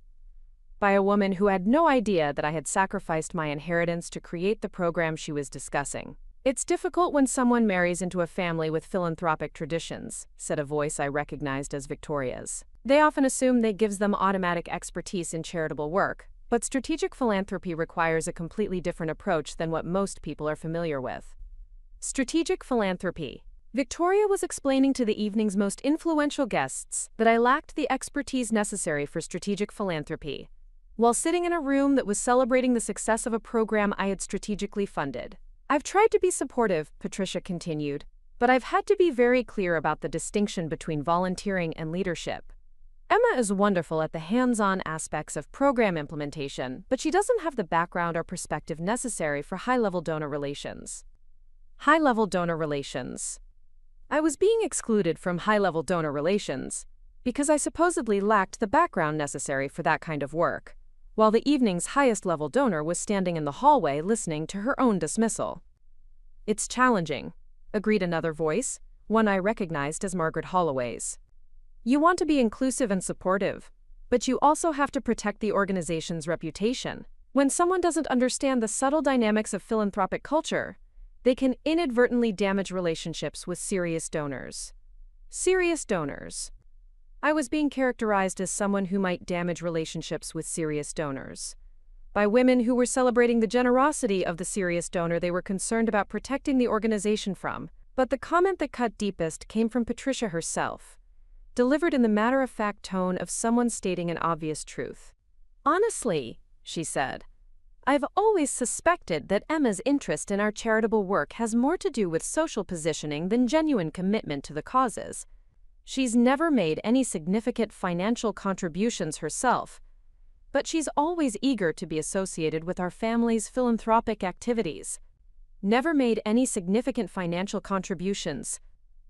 Speaker 1: by a woman who had no idea that I had sacrificed my inheritance to create the program she was discussing. "It's difficult when someone marries into a family with philanthropic traditions," said a voice I recognized as Victoria's. "They often assume that gives them automatic expertise in charitable work, but strategic philanthropy requires a completely different approach than what most people are familiar with." Strategic philanthropy. Victoria was explaining to the evening's most influential guests that I lacked the expertise necessary for strategic philanthropy, while sitting in a room that was celebrating the success of a program I had strategically funded. "I've tried to be supportive," Patricia continued, "but I've had to be very clear about the distinction between volunteering and leadership. Emma is wonderful at the hands-on aspects of program implementation, but she doesn't have the background or perspective necessary for high-level donor relations." High-level donor relations. I was being excluded from high-level donor relations because I supposedly lacked the background necessary for that kind of work, while the evening's highest-level donor was standing in the hallway listening to her own dismissal. "It's challenging," agreed another voice, one I recognized as Margaret Holloway's. "You want to be inclusive and supportive, but you also have to protect the organization's reputation. When someone doesn't understand the subtle dynamics of philanthropic culture, they can inadvertently damage relationships with serious donors." Serious donors. I was being characterized as someone who might damage relationships with serious donors. by women who were celebrating the generosity of the serious donor they were concerned about protecting the organization from. But the comment that cut deepest came from Patricia herself, delivered in the matter-of-fact tone of someone stating an obvious truth. "Honestly," she said, "I've always suspected that Emma's interest in our charitable work has more to do with social positioning than genuine commitment to the causes. She's never made any significant financial contributions herself, but she's always eager to be associated with our family's philanthropic activities. Never made any significant financial contributions.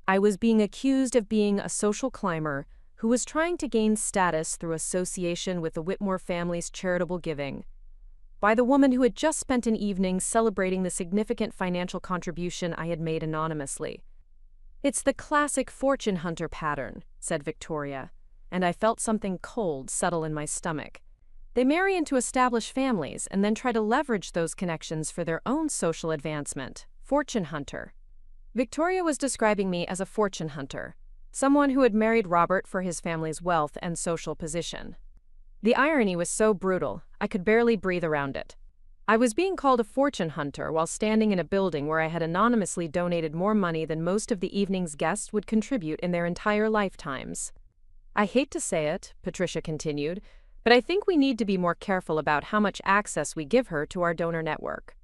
Speaker 1: I was being accused of being a social climber who was trying to gain status through association with the Whitmore family's charitable giving, by the woman who had just spent an evening celebrating the significant financial contribution I had made anonymously. It's the classic fortune hunter pattern," said Victoria, and I felt something cold settle in my stomach. They marry into established families and then try to leverage those connections for their own social advancement. Fortune hunter. Victoria was describing me as a fortune hunter, someone who had married Robert for his family's wealth and social position. The irony was so brutal, I could barely breathe around it. I was being called a fortune hunter while standing in a building where I had anonymously donated more money than most of the evening's guests would contribute in their entire lifetimes. "I hate to say it," Patricia continued, "but I think we need to be more careful about how much access we give her to our donor network.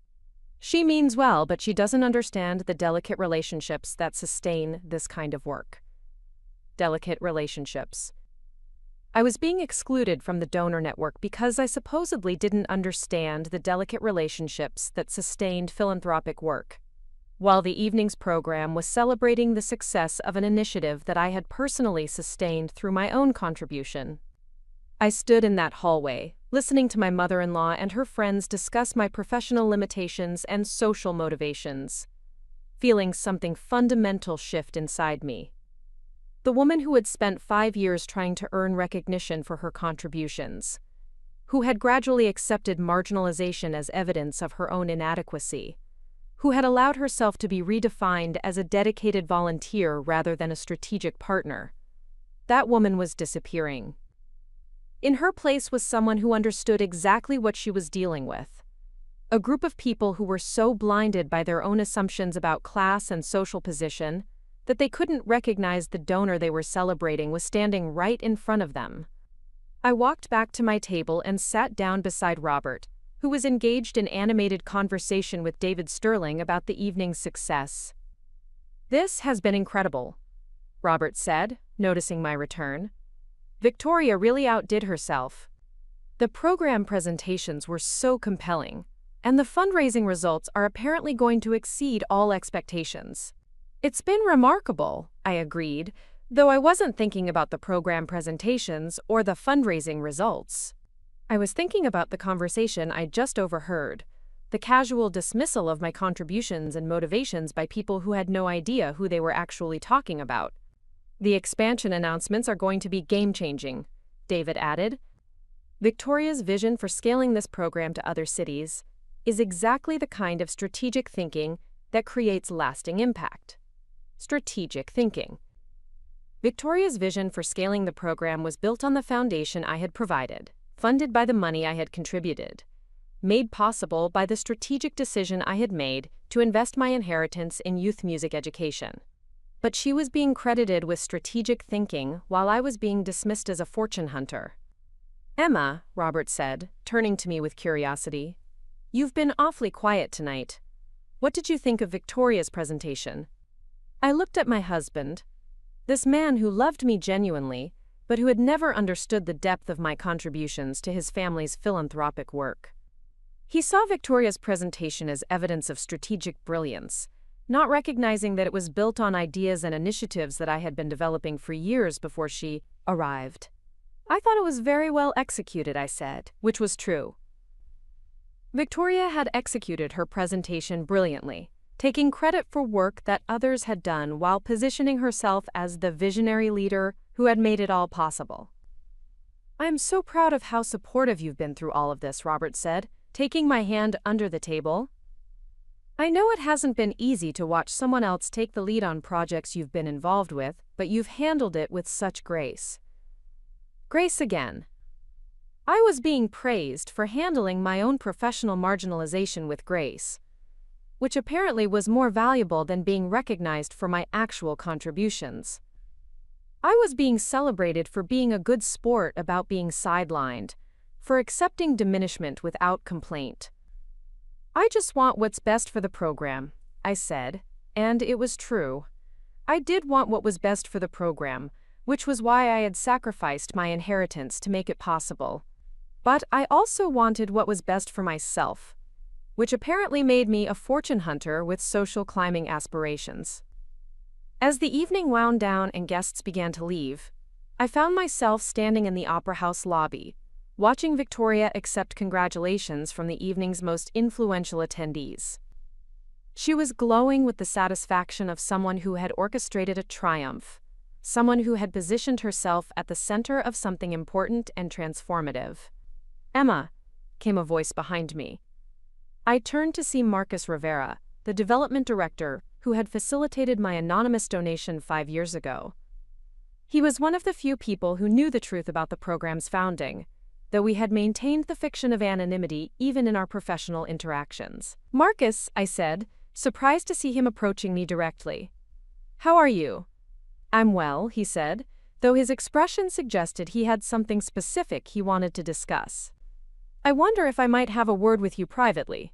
Speaker 1: She means well, but she doesn't understand the delicate relationships that sustain this kind of work." Delicate relationships. I was being excluded from the donor network because I supposedly didn't understand the delicate relationships that sustained philanthropic work, while the evening's program was celebrating the success of an initiative that I had personally sustained through my own contribution. I stood in that hallway, listening to my mother-in-law and her friends discuss my professional limitations and social motivations, feeling something fundamental shift inside me. The woman who had spent 5 years trying to earn recognition for her contributions, who had gradually accepted marginalization as evidence of her own inadequacy, who had allowed herself to be redefined as a dedicated volunteer rather than a strategic partner. That woman was disappearing. In her place was someone who understood exactly what she was dealing with. A group of people who were so blinded by their own assumptions about class and social position that they couldn't recognize the donor they were celebrating was standing right in front of them. I walked back to my table and sat down beside Robert, who was engaged in animated conversation with David Sterling about the evening's success. "This has been incredible," Robert said, noticing my return. "Victoria really outdid herself. The program presentations were so compelling, and the fundraising results are apparently going to exceed all expectations." "It's been remarkable," I agreed, though I wasn't thinking about the program presentations or the fundraising results. I was thinking about the conversation I just overheard, the casual dismissal of my contributions and motivations by people who had no idea who they were actually talking about. "The expansion announcements are going to be game-changing," David added. "Victoria's vision for scaling this program to other cities is exactly the kind of strategic thinking that creates lasting impact." Strategic thinking. Victoria's vision for scaling the program was built on the foundation I had provided, funded by the money I had contributed, made possible by the strategic decision I had made to invest my inheritance in youth music education. But she was being credited with strategic thinking while I was being dismissed as a fortune hunter. "Emma," Robert said, turning to me with curiosity, "you've been awfully quiet tonight. What did you think of Victoria's presentation?" I looked at my husband, this man who loved me genuinely, but who had never understood the depth of my contributions to his family's philanthropic work. He saw Victoria's presentation as evidence of strategic brilliance, not recognizing that it was built on ideas and initiatives that I had been developing for years before she arrived. "I thought it was very well executed," I said, which was true. Victoria had executed her presentation brilliantly, taking credit for work that others had done while positioning herself as the visionary leader who had made it all possible. "I am so proud of how supportive you've been through all of this," Robert said, taking my hand under the table. "I know it hasn't been easy to watch someone else take the lead on projects you've been involved with, but you've handled it with such grace." Grace again. I was being praised for handling my own professional marginalization with grace, which apparently was more valuable than being recognized for my actual contributions. I was being celebrated for being a good sport about being sidelined, for accepting diminishment without complaint. I just want what's best for the program, I said, and it was true. I did want what was best for the program, which was why I had sacrificed my inheritance to make it possible. But I also wanted what was best for myself, which apparently made me a fortune hunter with social climbing aspirations. As the evening wound down and guests began to leave, I found myself standing in the Opera House lobby, watching Victoria accept congratulations from the evening's most influential attendees. She was glowing with the satisfaction of someone who had orchestrated a triumph, someone who had positioned herself at the center of something important and transformative. "Emma," came a voice behind me. I turned to see Marcus Rivera, the development director, who had facilitated my anonymous donation 5 years ago. He was one of the few people who knew the truth about the program's founding, though we had maintained the fiction of anonymity even in our professional interactions. "Marcus," I said, surprised to see him approaching me directly. "How are you?" "I'm well," he said, though his expression suggested he had something specific he wanted to discuss. "I wonder if I might have a word with you privately."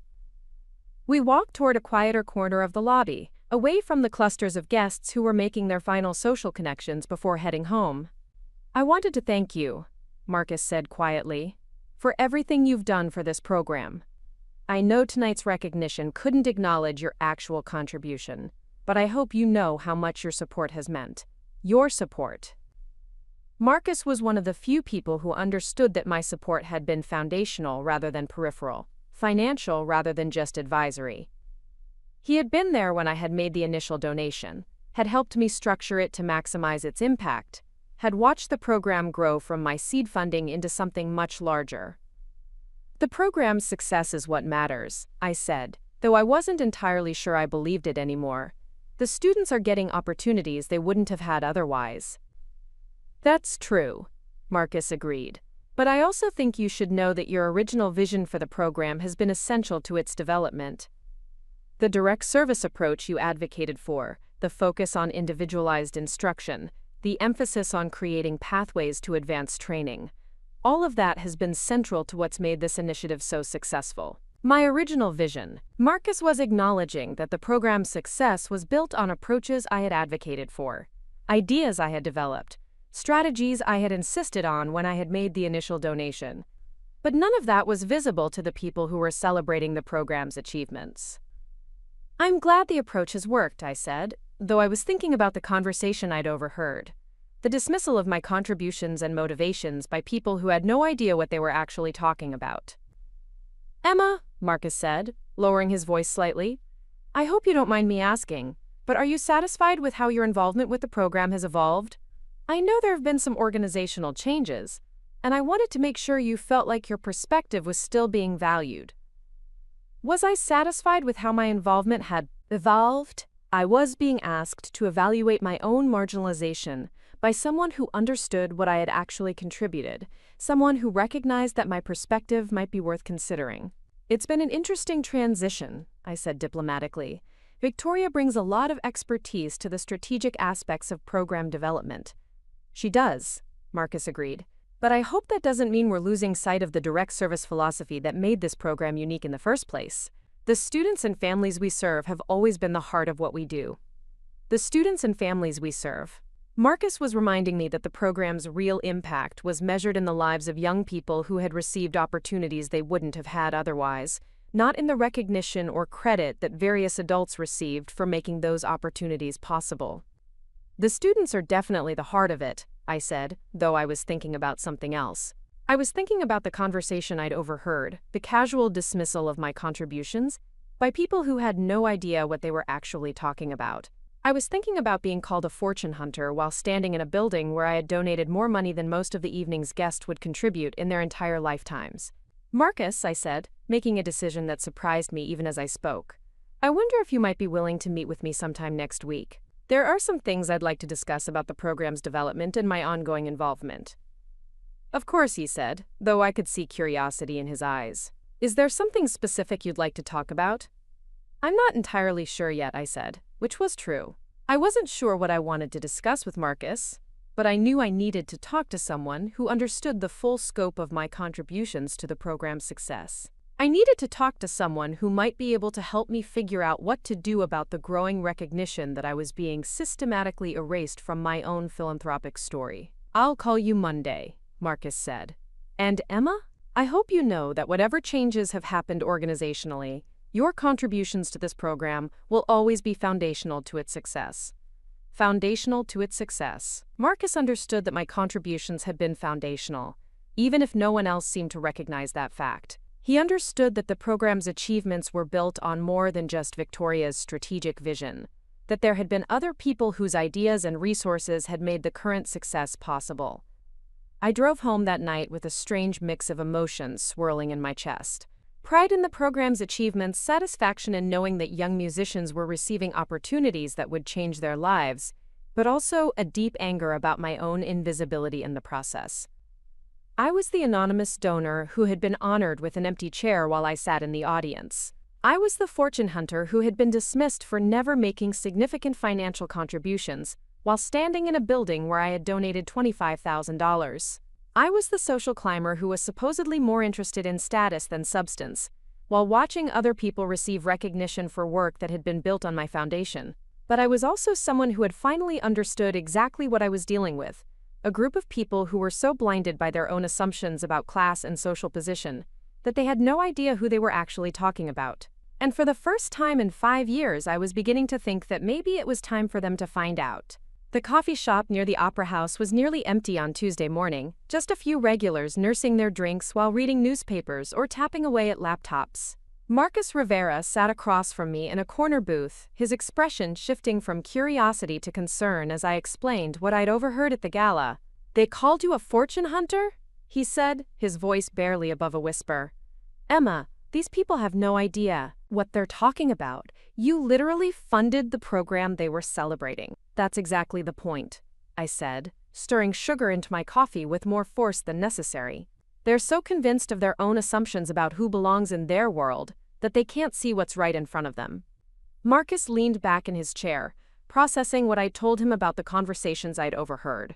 Speaker 1: We walked toward a quieter corner of the lobby, away from the clusters of guests who were making their final social connections before heading home. "I wanted to thank you," Marcus said quietly, "for everything you've done for this program. I know tonight's recognition couldn't acknowledge your actual contribution, but I hope you know how much your support has meant. Your support." Marcus was one of the few people who understood that my support had been foundational rather than peripheral, financial rather than just advisory. He had been there when I had made the initial donation, had helped me structure it to maximize its impact, had watched the program grow from my seed funding into something much larger. "The program's success is what matters," I said, though I wasn't entirely sure I believed it anymore. "The students are getting opportunities they wouldn't have had otherwise." "That's true," Marcus agreed. "But I also think you should know that your original vision for the program has been essential to its development. The direct service approach you advocated for, the focus on individualized instruction, the emphasis on creating pathways to advanced training, all of that has been central to what's made this initiative so successful. My original vision." Marcus was acknowledging that the program's success was built on approaches I had advocated for, ideas I had developed, strategies I had insisted on when I had made the initial donation. But none of that was visible to the people who were celebrating the program's achievements. "I'm glad the approach has worked," I said, though I was thinking about the conversation I'd overheard. The dismissal of my contributions and motivations by people who had no idea what they were actually talking about. "Emma," Marcus said, lowering his voice slightly, "I hope you don't mind me asking, but are you satisfied with how your involvement with the program has evolved? I know there have been some organizational changes, and I wanted to make sure you felt like your perspective was still being valued." Was I satisfied with how my involvement had evolved? I was being asked to evaluate my own marginalization by someone who understood what I had actually contributed, someone who recognized that my perspective might be worth considering. "It's been an interesting transition," I said diplomatically. "Victoria brings a lot of expertise to the strategic aspects of program development." "She does," Marcus agreed. "But I hope that doesn't mean we're losing sight of the direct service philosophy that made this program unique in the first place. The students and families we serve have always been the heart of what we do." The students and families we serve. Marcus was reminding me that the program's real impact was measured in the lives of young people who had received opportunities they wouldn't have had otherwise, not in the recognition or credit that various adults received for making those opportunities possible. "The students are definitely the heart of it," I said, though I was thinking about something else. I was thinking about the conversation I'd overheard, the casual dismissal of my contributions, by people who had no idea what they were actually talking about. I was thinking about being called a fortune hunter while standing in a building where I had donated more money than most of the evening's guests would contribute in their entire lifetimes. "Marcus," I said, making a decision that surprised me even as I spoke, "I wonder if you might be willing to meet with me sometime next week. There are some things I'd like to discuss about the program's development and my ongoing involvement." Of course, he said, though I could see curiosity in his eyes. Is there something specific you'd like to talk about? I'm not entirely sure yet, I said, which was true. I wasn't sure what I wanted to discuss with Marcus, but I knew I needed to talk to someone who understood the full scope of my contributions to the program's success. I needed to talk to someone who might be able to help me figure out what to do about the growing recognition that I was being systematically erased from my own philanthropic story. I'll call you Monday, Marcus said. And Emma? I hope you know that whatever changes have happened organizationally, your contributions to this program will always be foundational to its success. Foundational to its success. Marcus understood that my contributions had been foundational, even if no one else seemed to recognize that fact. He understood that the program's achievements were built on more than just Victoria's strategic vision, that there had been other people whose ideas and resources had made the current success possible. I drove home that night with a strange mix of emotions swirling in my chest. Pride in the program's achievements, satisfaction in knowing that young musicians were receiving opportunities that would change their lives, but also a deep anger about my own invisibility in the process. I was the anonymous donor who had been honored with an empty chair while I sat in the audience. I was the fortune hunter who had been dismissed for never making significant financial contributions while standing in a building where I had donated $25,000. I was the social climber who was supposedly more interested in status than substance, while watching other people receive recognition for work that had been built on my foundation. But I was also someone who had finally understood exactly what I was dealing with, a group of people who were so blinded by their own assumptions about class and social position that they had no idea who they were actually talking about. And for the first time in 5 years, I was beginning to think that maybe it was time for them to find out. The coffee shop near the Opera House was nearly empty on Tuesday morning, just a few regulars nursing their drinks while reading newspapers or tapping away at laptops. Marcus Rivera sat across from me in a corner booth, his expression shifting from curiosity to concern as I explained what I'd overheard at the gala. "They called you a fortune hunter?" he said, his voice barely above a whisper. "Emma, these people have no idea what they're talking about. You literally funded the program they were celebrating." "That's exactly the point," I said, stirring sugar into my coffee with more force than necessary. "They're so convinced of their own assumptions about who belongs in their world that they can't see what's right in front of them." Marcus leaned back in his chair, processing what I'd told him about the conversations I'd overheard.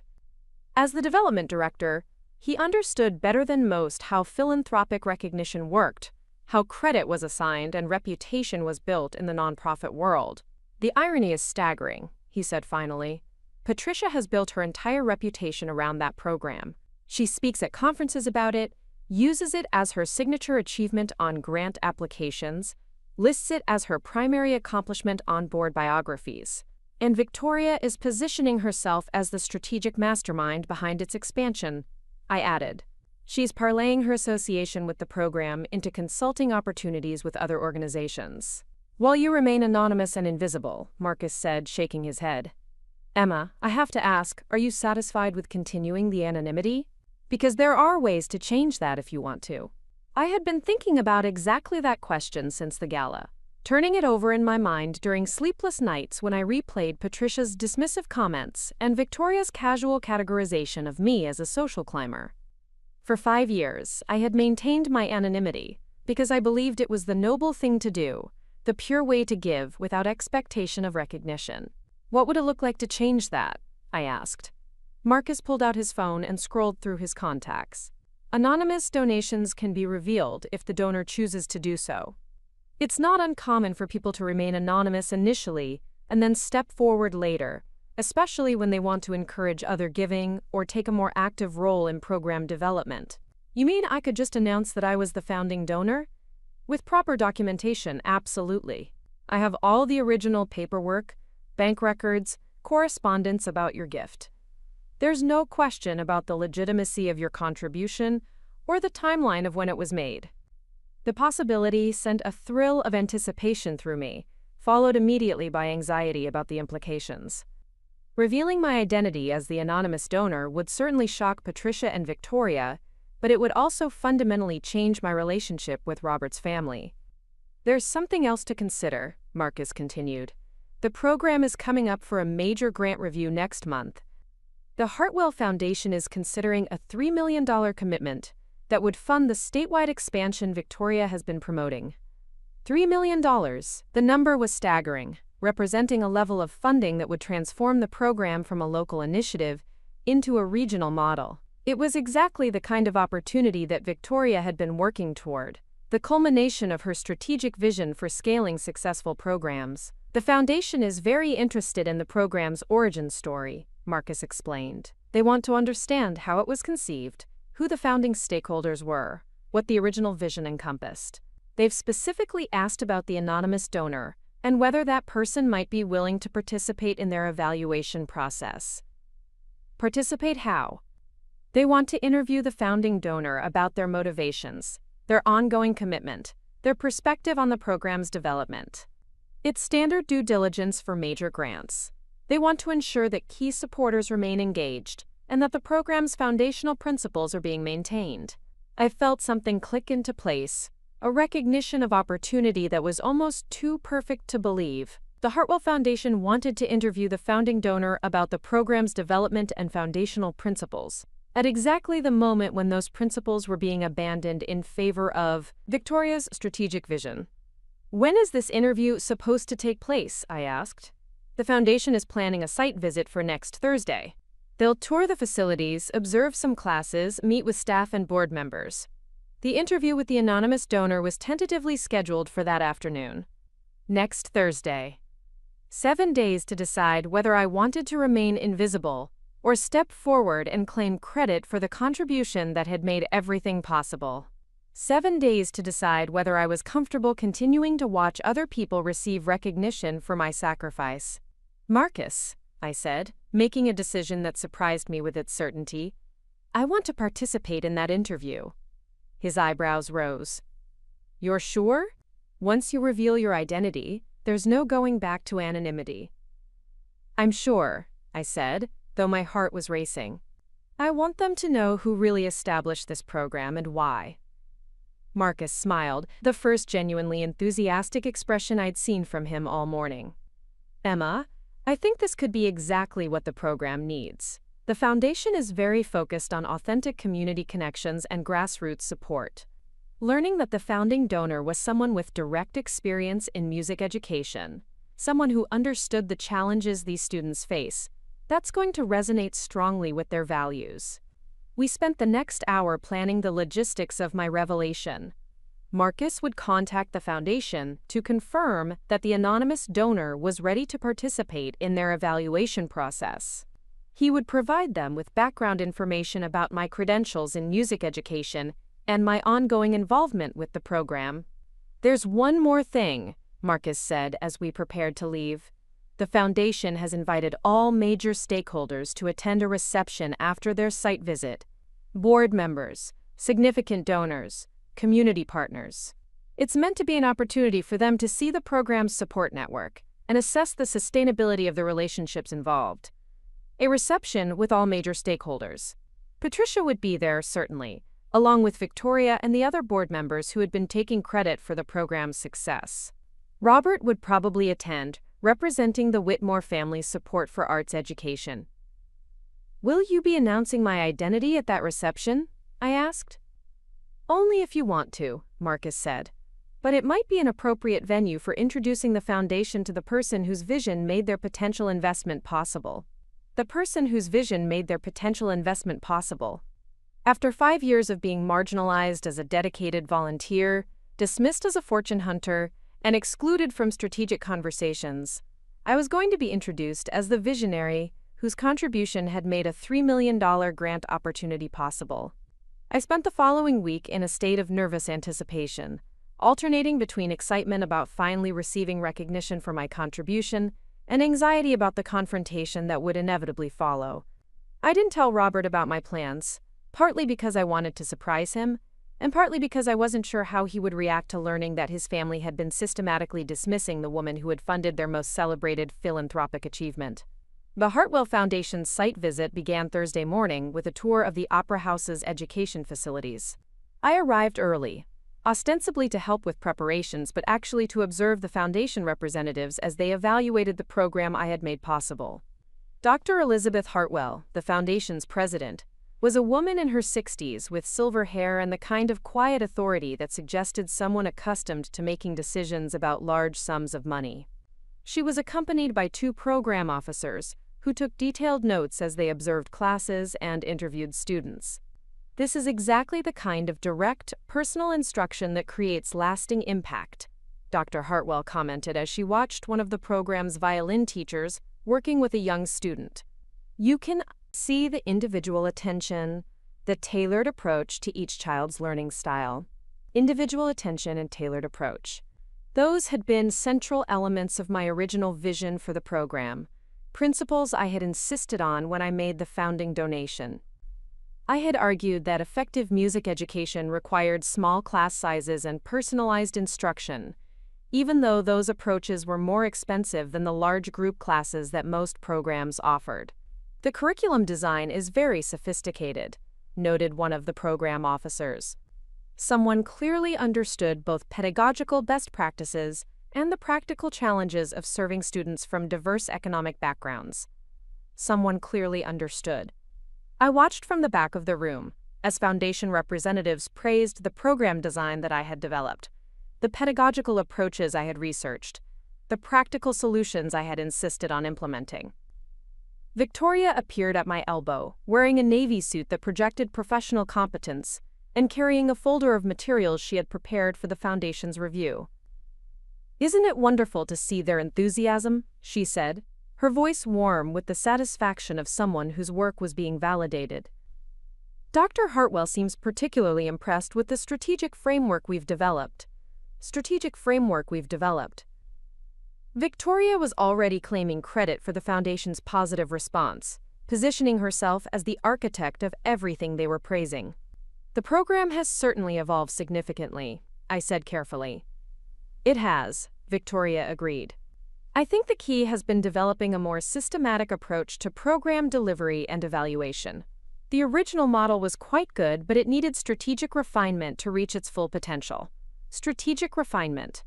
Speaker 1: As the development director, he understood better than most how philanthropic recognition worked, how credit was assigned and reputation was built in the nonprofit world. "The irony is staggering," he said finally. "Patricia has built her entire reputation around that program. She speaks at conferences about it, uses it as her signature achievement on grant applications, lists it as her primary accomplishment on board biographies. And Victoria is positioning herself as the strategic mastermind behind its expansion," I added. "She's parlaying her association with the program into consulting opportunities with other organizations." "While you remain anonymous and invisible," Marcus said, shaking his head. "Emma, I have to ask, are you satisfied with continuing the anonymity? Because there are ways to change that if you want to." I had been thinking about exactly that question since the gala, turning it over in my mind during sleepless nights when I replayed Patricia's dismissive comments and Victoria's casual categorization of me as a social climber. For 5 years, I had maintained my anonymity because I believed it was the noble thing to do, the pure way to give without expectation of recognition. "What would it look like to change that?" I asked. Marcus pulled out his phone and scrolled through his contacts. "Anonymous donations can be revealed if the donor chooses to do so. It's not uncommon for people to remain anonymous initially and then step forward later, especially when they want to encourage other giving or take a more active role in program development." "You mean I could just announce that I was the founding donor?" "With proper documentation, absolutely. I have all the original paperwork, bank records, correspondence about your gift. There's no question about the legitimacy of your contribution or the timeline of when it was made." The possibility sent a thrill of anticipation through me, followed immediately by anxiety about the implications. Revealing my identity as the anonymous donor would certainly shock Patricia and Victoria, but it would also fundamentally change my relationship with Robert's family. "There's something else to consider," Marcus continued. "The program is coming up for a major grant review next month, The Hartwell Foundation is considering a $3 million commitment that would fund the statewide expansion Victoria has been promoting. $3 million. The number was staggering, representing a level of funding that would transform the program from a local initiative into a regional model. It was exactly the kind of opportunity that Victoria had been working toward, the culmination of her strategic vision for scaling successful programs. The foundation is very interested in the program's origin story, Marcus explained. They want to understand how it was conceived, who the founding stakeholders were, what the original vision encompassed. They've specifically asked about the anonymous donor and whether that person might be willing to participate in their evaluation process. Participate how? They want to interview the founding donor about their motivations, their ongoing commitment, their perspective on the program's development. It's standard due diligence for major grants. They want to ensure that key supporters remain engaged and that the program's foundational principles are being maintained. I felt something click into place, a recognition of opportunity that was almost too perfect to believe. The Hartwell Foundation wanted to interview the founding donor about the program's development and foundational principles, at exactly the moment when those principles were being abandoned in favor of Victoria's strategic vision. When is this interview supposed to take place? I asked. The foundation is planning a site visit for next Thursday. They'll tour the facilities, observe some classes, meet with staff and board members. The interview with the anonymous donor was tentatively scheduled for that afternoon. Next Thursday. 7 days to decide whether I wanted to remain invisible or step forward and claim credit for the contribution that had made everything possible. 7 days to decide whether I was comfortable continuing to watch other people receive recognition for my sacrifice. Marcus, I said, making a decision that surprised me with its certainty, I want to participate in that interview. His eyebrows rose. You're sure? Once you reveal your identity, there's no going back to anonymity. I'm sure, I said, though my heart was racing. I want them to know who really established this program and why. Marcus smiled, the first genuinely enthusiastic expression I'd seen from him all morning. Emma, I think this could be exactly what the program needs. The foundation is very focused on authentic community connections and grassroots support. Learning that the founding donor was someone with direct experience in music education, someone who understood the challenges these students face, that's going to resonate strongly with their values. We spent the next hour planning the logistics of my revelation. Marcus would contact the foundation to confirm that the anonymous donor was ready to participate in their evaluation process. He would provide them with background information about my credentials in music education and my ongoing involvement with the program. There's one more thing, Marcus said as we prepared to leave. The foundation has invited all major stakeholders to attend a reception after their site visit. Board members, significant donors, community partners. It's meant to be an opportunity for them to see the program's support network and assess the sustainability of the relationships involved. A reception with all major stakeholders. Patricia would be there, certainly, along with Victoria and the other board members who had been taking credit for the program's success. Robert would probably attend, representing the Whitmore family's support for arts education. Will you be announcing my identity at that reception? I asked. Only if you want to, Marcus said. But it might be an appropriate venue for introducing the foundation to the person whose vision made their potential investment possible. The person whose vision made their potential investment possible. After 5 years of being marginalized as a dedicated volunteer, dismissed as a fortune hunter, and excluded from strategic conversations, I was going to be introduced as the visionary whose contribution had made a $3 million grant opportunity possible. I spent the following week in a state of nervous anticipation, alternating between excitement about finally receiving recognition for my contribution and anxiety about the confrontation that would inevitably follow. I didn't tell Robert about my plans, partly because I wanted to surprise him, and partly because I wasn't sure how he would react to learning that his family had been systematically dismissing the woman who had funded their most celebrated philanthropic achievement. The Hartwell Foundation's site visit began Thursday morning with a tour of the Opera House's education facilities. I arrived early, ostensibly to help with preparations but actually to observe the foundation representatives as they evaluated the program I had made possible. Dr. Elizabeth Hartwell, the Foundation's president, was a woman in her 60s with silver hair and the kind of quiet authority that suggested someone accustomed to making decisions about large sums of money. She was accompanied by two program officers who took detailed notes as they observed classes and interviewed students. This is exactly the kind of direct, personal instruction that creates lasting impact, Dr. Hartwell commented as she watched one of the program's violin teachers working with a young student. You can see the individual attention, the tailored approach to each child's learning style. Individual attention and tailored approach. Those had been central elements of my original vision for the program, principles I had insisted on when I made the founding donation. I had argued that effective music education required small class sizes and personalized instruction, even though those approaches were more expensive than the large group classes that most programs offered. The curriculum design is very sophisticated, noted one of the program officers. Someone clearly understood both pedagogical best practices and the practical challenges of serving students from diverse economic backgrounds. Someone clearly understood. I watched from the back of the room as Foundation representatives praised the program design that I had developed, the pedagogical approaches I had researched, the practical solutions I had insisted on implementing. Victoria appeared at my elbow, wearing a navy suit that projected professional competence and carrying a folder of materials she had prepared for the Foundation's review. "Isn't it wonderful to see their enthusiasm?" she said, her voice warm with the satisfaction of someone whose work was being validated. "Dr. Hartwell seems particularly impressed with the strategic framework we've developed. Victoria was already claiming credit for the Foundation's positive response, positioning herself as the architect of everything they were praising. "The program has certainly evolved significantly," I said carefully. "It has," Victoria agreed. "I think the key has been developing a more systematic approach to program delivery and evaluation. The original model was quite good, but it needed strategic refinement to reach its full potential." Strategic refinement.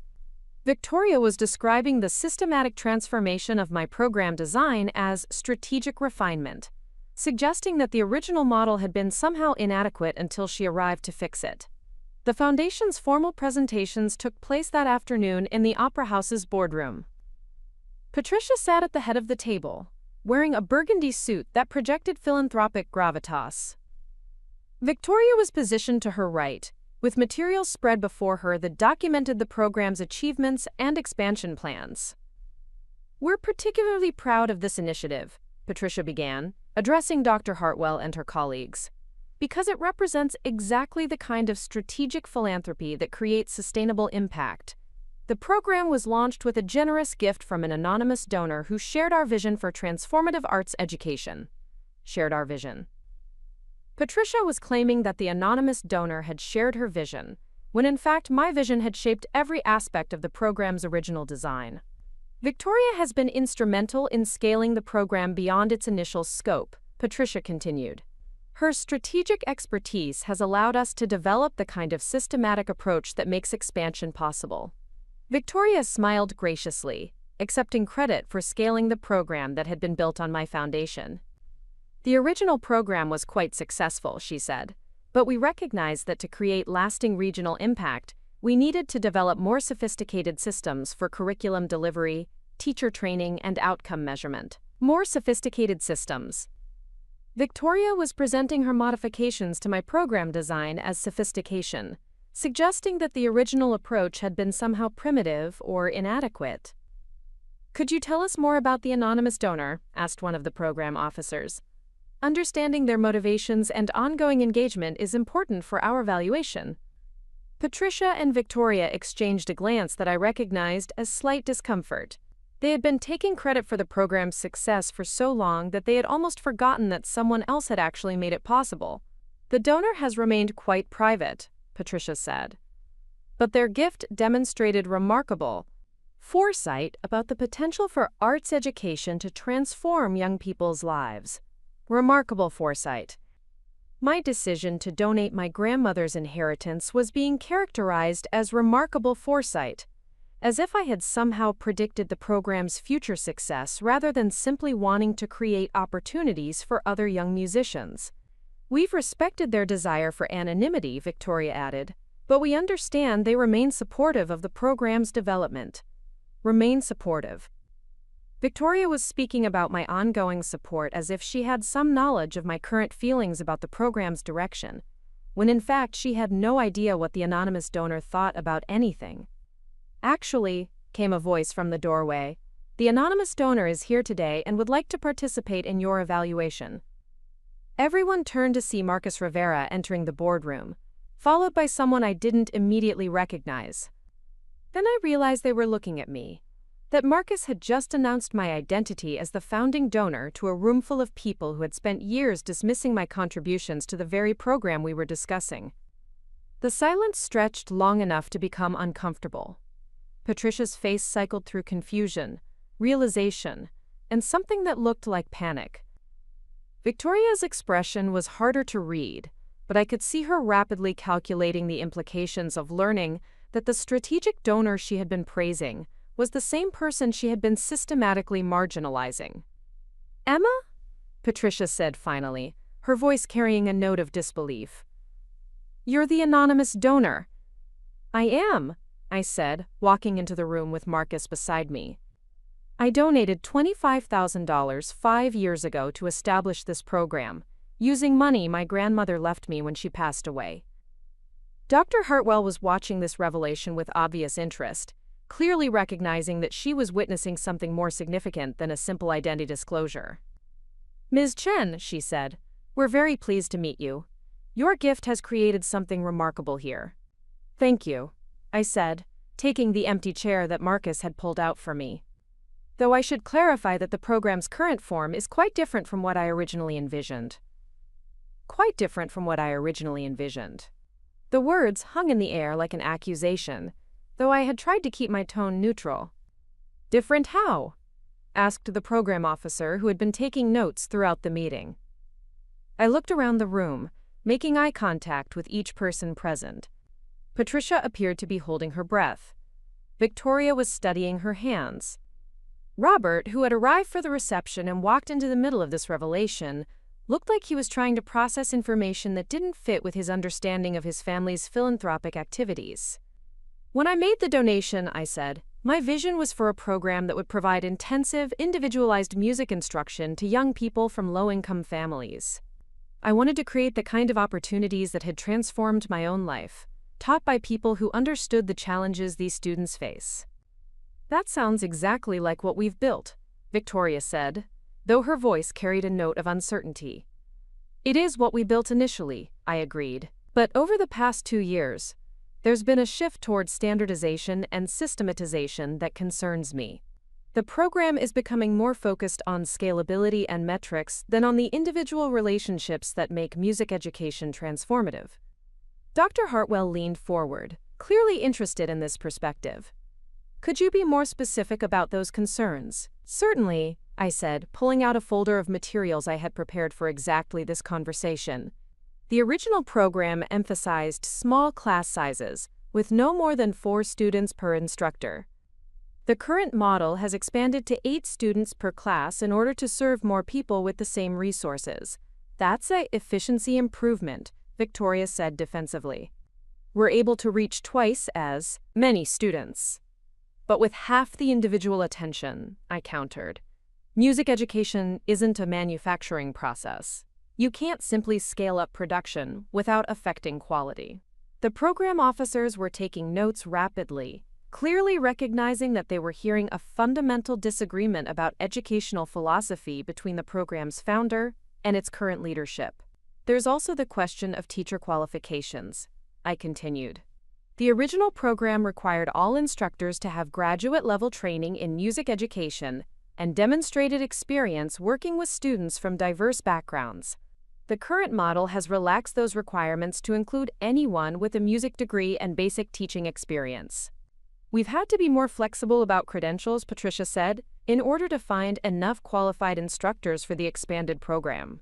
Speaker 1: Victoria was describing the systematic transformation of my program design as strategic refinement, suggesting that the original model had been somehow inadequate until she arrived to fix it. The Foundation's formal presentations took place that afternoon in the Opera House's boardroom. Patricia sat at the head of the table, wearing a burgundy suit that projected philanthropic gravitas. Victoria was positioned to her right, with materials spread before her that documented the program's achievements and expansion plans. "We're particularly proud of this initiative," Patricia began, addressing Dr. Hartwell and her colleagues, "because it represents exactly the kind of strategic philanthropy that creates sustainable impact. The program was launched with a generous gift from an anonymous donor who shared our vision for transformative arts education." Shared our vision. Patricia was claiming that the anonymous donor had shared her vision, when in fact my vision had shaped every aspect of the program's original design. "Victoria has been instrumental in scaling the program beyond its initial scope," Patricia continued. "Her strategic expertise has allowed us to develop the kind of systematic approach that makes expansion possible." Victoria smiled graciously, accepting credit for scaling the program that had been built on my foundation. "The original program was quite successful," she said, "but we recognized that to create lasting regional impact, we needed to develop more sophisticated systems for curriculum delivery, teacher training, and outcome measurement." More sophisticated systems. Victoria was presenting her modifications to my program design as sophistication, suggesting that the original approach had been somehow primitive or inadequate. "Could you tell us more about the anonymous donor?" asked one of the program officers. "Understanding their motivations and ongoing engagement is important for our evaluation." Patricia and Victoria exchanged a glance that I recognized as slight discomfort. They had been taking credit for the program's success for so long that they had almost forgotten that someone else had actually made it possible. "The donor has remained quite private," Patricia said. "But their gift demonstrated remarkable foresight about the potential for arts education to transform young people's lives." Remarkable foresight. My decision to donate my grandmother's inheritance was being characterized as remarkable foresight, as if I had somehow predicted the program's future success rather than simply wanting to create opportunities for other young musicians. "We've respected their desire for anonymity," Victoria added, "but we understand they remain supportive of the program's development." Remain supportive. Victoria was speaking about my ongoing support as if she had some knowledge of my current feelings about the program's direction, when in fact she had no idea what the anonymous donor thought about anything. "Actually," came a voice from the doorway, "the anonymous donor is here today and would like to participate in your evaluation." Everyone turned to see Marcus Rivera entering the boardroom, followed by someone I didn't immediately recognize. Then I realized they were looking at me. That Marcus had just announced my identity as the founding donor to a room full of people who had spent years dismissing my contributions to the very program we were discussing. The silence stretched long enough to become uncomfortable. Patricia's face cycled through confusion, realization, and something that looked like panic. Victoria's expression was harder to read, but I could see her rapidly calculating the implications of learning that the strategic donor she had been praising was the same person she had been systematically marginalizing. "Emma?" Patricia said finally, her voice carrying a note of disbelief. "You're the anonymous donor." "I am," I said, walking into the room with Marcus beside me. "I donated $25,000 5 years ago to establish this program, using money my grandmother left me when she passed away." Dr. Hartwell was watching this revelation with obvious interest, clearly recognizing that she was witnessing something more significant than a simple identity disclosure. "Ms. Chen," she said, "we're very pleased to meet you. Your gift has created something remarkable here." "Thank you," I said, taking the empty chair that Marcus had pulled out for me. Though I should clarify that the program's current form is quite different from what I originally envisioned. Quite different from what I originally envisioned. The words hung in the air like an accusation, though I had tried to keep my tone neutral. "Different how?" asked the program officer who had been taking notes throughout the meeting. I looked around the room, making eye contact with each person present. Patricia appeared to be holding her breath. Victoria was studying her hands. Robert, who had arrived for the reception and walked into the middle of this revelation, looked like he was trying to process information that didn't fit with his understanding of his family's philanthropic activities. "When I made the donation," I said, "my vision was for a program that would provide intensive, individualized music instruction to young people from low-income families. I wanted to create the kind of opportunities that had transformed my own life, taught by people who understood the challenges these students face." "That sounds exactly like what we've built," Victoria said, though her voice carried a note of uncertainty. "It is what we built initially," I agreed, "but over the past 2 years, there's been a shift towards standardization and systematization that concerns me. The program is becoming more focused on scalability and metrics than on the individual relationships that make music education transformative." Dr. Hartwell leaned forward, clearly interested in this perspective. "Could you be more specific about those concerns?" "Certainly," I said, pulling out a folder of materials I had prepared for exactly this conversation. The original program emphasized small class sizes, with no more than 4 students per instructor. The current model has expanded to 8 students per class in order to serve more people with the same resources. "That's an efficiency improvement," Victoria said defensively. "We're able to reach twice as many students, but with half the individual attention," I countered. "Music education isn't a manufacturing process. You can't simply scale up production without affecting quality." The program officers were taking notes rapidly, clearly recognizing that they were hearing a fundamental disagreement about educational philosophy between the program's founder and its current leadership. "There's also the question of teacher qualifications," I continued. "The original program required all instructors to have graduate-level training in music education and demonstrated experience working with students from diverse backgrounds. The current model has relaxed those requirements to include anyone with a music degree and basic teaching experience." "We've had to be more flexible about credentials," Patricia said, "in order to find enough qualified instructors for the expanded program.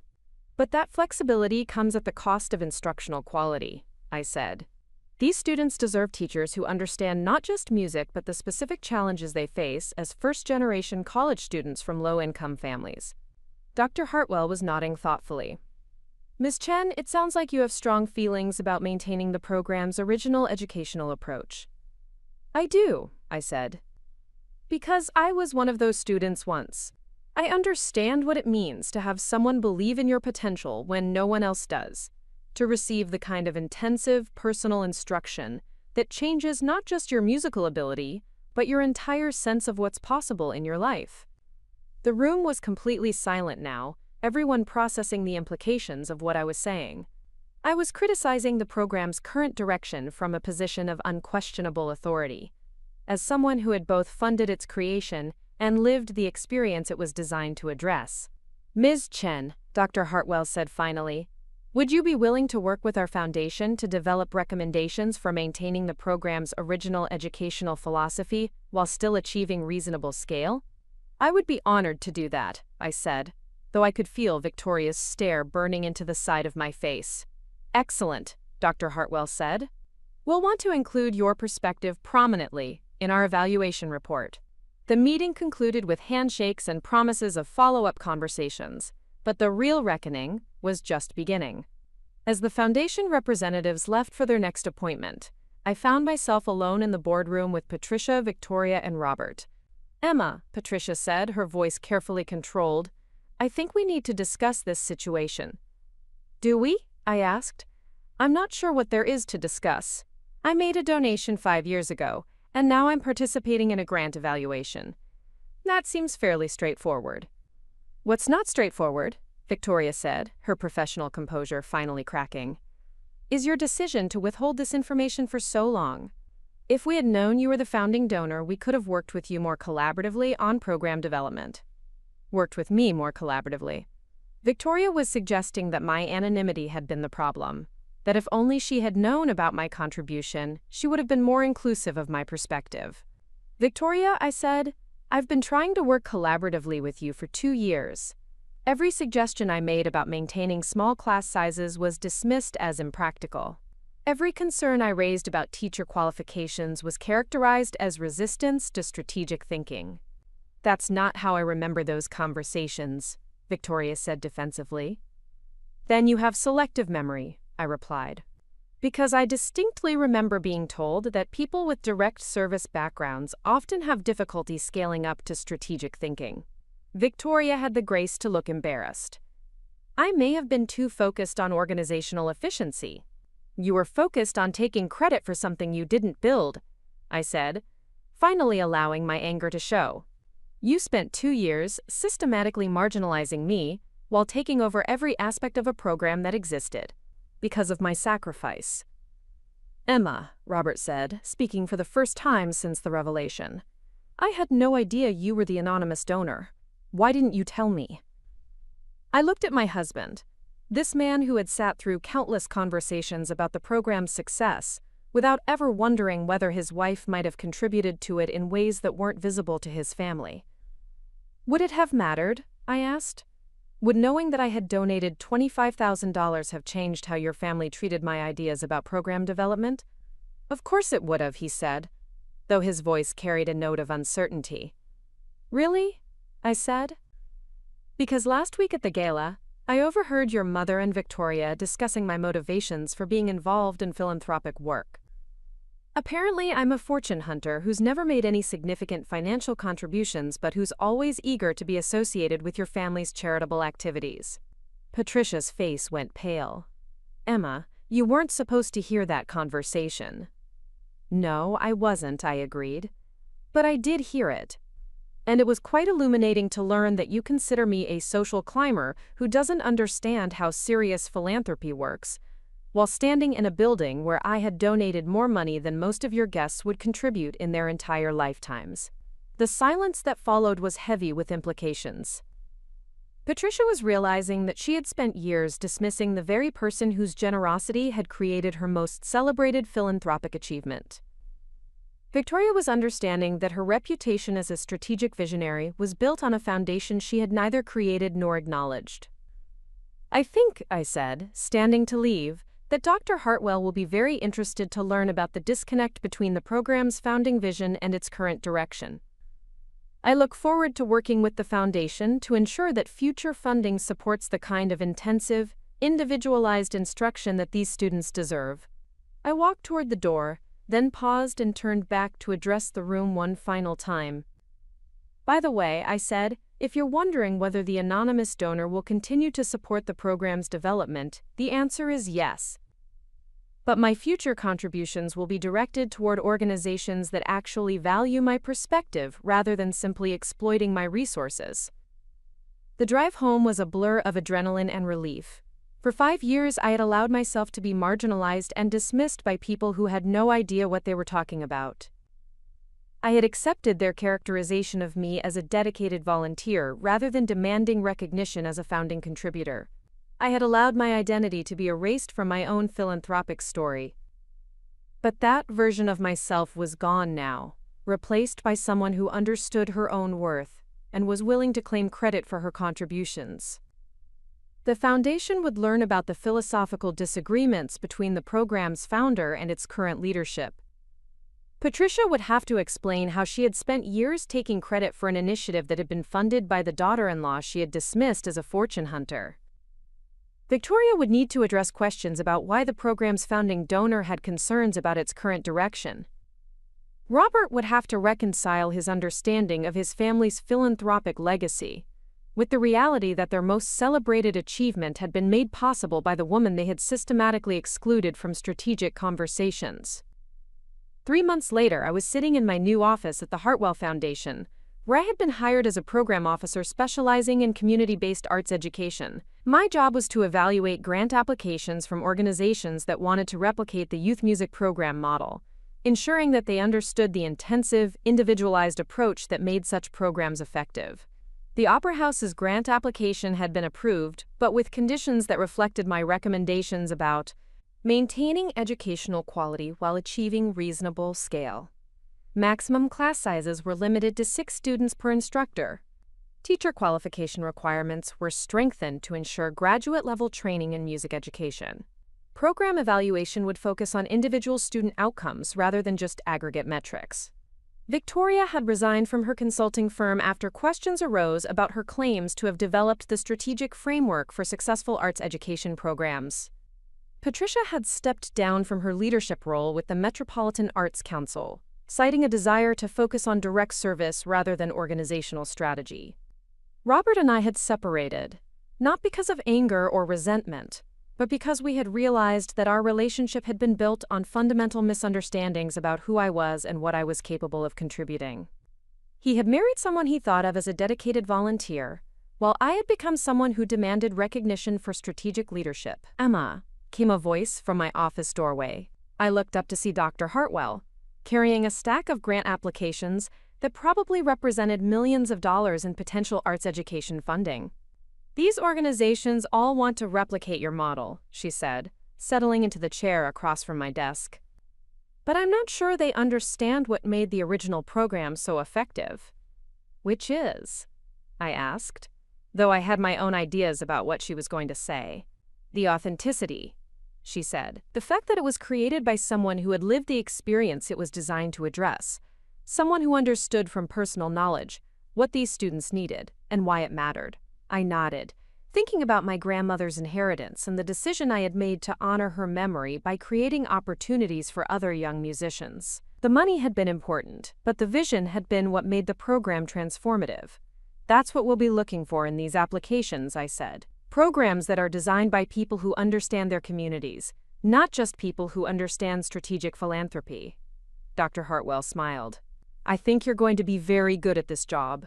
Speaker 1: But that flexibility comes at the cost of instructional quality," I said. These students deserve teachers who understand not just music but the specific challenges they face as first-generation college students from low-income families. Dr. Hartwell was nodding thoughtfully. Ms. Chen, it sounds like you have strong feelings about maintaining the program's original educational approach. I do, I said. Because I was one of those students once. I understand what it means to have someone believe in your potential when no one else does, to receive the kind of intensive, personal instruction that changes not just your musical ability, but your entire sense of what's possible in your life. The room was completely silent now, everyone processing the implications of what I was saying. I was criticizing the program's current direction from a position of unquestionable authority, as someone who had both funded its creation and lived the experience it was designed to address. Ms. Chen, Dr. Hartwell said finally, would you be willing to work with our foundation to develop recommendations for maintaining the program's original educational philosophy while still achieving reasonable scale? I would be honored to do that, I said, though I could feel Victoria's stare burning into the side of my face. Excellent, Dr. Hartwell said. We'll want to include your perspective prominently in our evaluation report. The meeting concluded with handshakes and promises of follow-up conversations, but the real reckoning was just beginning. As the foundation representatives left for their next appointment, I found myself alone in the boardroom with Patricia, Victoria, and Robert. Emma, Patricia said, her voice carefully controlled, I think we need to discuss this situation. Do we? I asked. I'm not sure what there is to discuss. I made a donation 5 years ago, and now I'm participating in a grant evaluation. That seems fairly straightforward. What's not straightforward, Victoria said, her professional composure finally cracking, is your decision to withhold this information for so long. If we had known you were the founding donor, we could have worked with you more collaboratively on program development. Worked with me more collaboratively. Victoria was suggesting that my anonymity had been the problem, that if only she had known about my contribution, she would have been more inclusive of my perspective. Victoria, I said, I've been trying to work collaboratively with you for 2 years. Every suggestion I made about maintaining small class sizes was dismissed as impractical. Every concern I raised about teacher qualifications was characterized as resistance to strategic thinking. That's not how I remember those conversations, Victoria said defensively. Then you have selective memory, I replied. Because I distinctly remember being told that people with direct service backgrounds often have difficulty scaling up to strategic thinking. Victoria had the grace to look embarrassed. I may have been too focused on organizational efficiency. You were focused on taking credit for something you didn't build, I said, finally allowing my anger to show. You spent 2 years systematically marginalizing me while taking over every aspect of a program that existed, because of my sacrifice. Emma, Robert said, speaking for the first time since the revelation. I had no idea you were the anonymous donor. Why didn't you tell me? I looked at my husband, this man who had sat through countless conversations about the program's success, without ever wondering whether his wife might have contributed to it in ways that weren't visible to his family. Would it have mattered? I asked. Would knowing that I had donated $25,000 have changed how your family treated my ideas about program development? Of course it would have, he said, though his voice carried a note of uncertainty. Really? I said. Because last week at the gala, I overheard your mother and Victoria discussing my motivations for being involved in philanthropic work. Apparently, I'm a fortune hunter who's never made any significant financial contributions but who's always eager to be associated with your family's charitable activities. Patricia's face went pale. Emma, you weren't supposed to hear that conversation. No, I wasn't, I agreed. But I did hear it. And it was quite illuminating to learn that you consider me a social climber who doesn't understand how serious philanthropy works, while standing in a building where I had donated more money than most of your guests would contribute in their entire lifetimes. The silence that followed was heavy with implications. Patricia was realizing that she had spent years dismissing the very person whose generosity had created her most celebrated philanthropic achievement. Victoria was understanding that her reputation as a strategic visionary was built on a foundation she had neither created nor acknowledged. I think, I said, standing to leave, that Dr. Hartwell will be very interested to learn about the disconnect between the program's founding vision and its current direction. I look forward to working with the Foundation to ensure that future funding supports the kind of intensive, individualized instruction that these students deserve. I walked toward the door, then paused and turned back to address the room one final time. By the way, I said, if you're wondering whether the anonymous donor will continue to support the program's development, the answer is yes. But my future contributions will be directed toward organizations that actually value my perspective rather than simply exploiting my resources. The drive home was a blur of adrenaline and relief. For 5 years, I had allowed myself to be marginalized and dismissed by people who had no idea what they were talking about. I had accepted their characterization of me as a dedicated volunteer rather than demanding recognition as a founding contributor. I had allowed my identity to be erased from my own philanthropic story. But that version of myself was gone now, replaced by someone who understood her own worth and was willing to claim credit for her contributions. The Foundation would learn about the philosophical disagreements between the program's founder and its current leadership. Patricia would have to explain how she had spent years taking credit for an initiative that had been funded by the daughter-in-law she had dismissed as a fortune hunter. Victoria would need to address questions about why the program's founding donor had concerns about its current direction. Robert would have to reconcile his understanding of his family's philanthropic legacy with the reality that their most celebrated achievement had been made possible by the woman they had systematically excluded from strategic conversations. 3 months later, I was sitting in my new office at the Hartwell Foundation, where I had been hired as a program officer specializing in community-based arts education. My job was to evaluate grant applications from organizations that wanted to replicate the youth music program model, ensuring that they understood the intensive, individualized approach that made such programs effective. The Opera House's grant application had been approved, but with conditions that reflected my recommendations about maintaining educational quality while achieving reasonable scale. Maximum class sizes were limited to 6 students per instructor. Teacher qualification requirements were strengthened to ensure graduate-level training in music education. Program evaluation would focus on individual student outcomes rather than just aggregate metrics. Victoria had resigned from her consulting firm after questions arose about her claims to have developed the strategic framework for successful arts education programs. Patricia had stepped down from her leadership role with the Metropolitan Arts Council, citing a desire to focus on direct service rather than organizational strategy. Robert and I had separated, not because of anger or resentment, but because we had realized that our relationship had been built on fundamental misunderstandings about who I was and what I was capable of contributing. He had married someone he thought of as a dedicated volunteer, while I had become someone who demanded recognition for strategic leadership. "Emma," came a voice from my office doorway. I looked up to see Dr. Hartwell, carrying a stack of grant applications that probably represented millions of dollars in potential arts education funding. "These organizations all want to replicate your model," she said, settling into the chair across from my desk. "But I'm not sure they understand what made the original program so effective." "Which is?" I asked, though I had my own ideas about what she was going to say. "The authenticity," she said. "The fact that it was created by someone who had lived the experience it was designed to address. Someone who understood from personal knowledge what these students needed and why it mattered." I nodded, thinking about my grandmother's inheritance and the decision I had made to honor her memory by creating opportunities for other young musicians. The money had been important, but the vision had been what made the program transformative. "That's what we'll be looking for in these applications," I said. "Programs that are designed by people who understand their communities, not just people who understand strategic philanthropy." Dr. Hartwell smiled. "I think you're going to be very good at this job."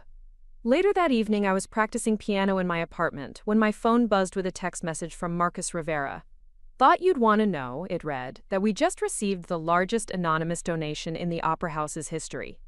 Speaker 1: Later that evening, I was practicing piano in my apartment when my phone buzzed with a text message from Marcus Rivera. "Thought you'd want to know," it read, "that we just received the largest anonymous donation in the Opera House's history.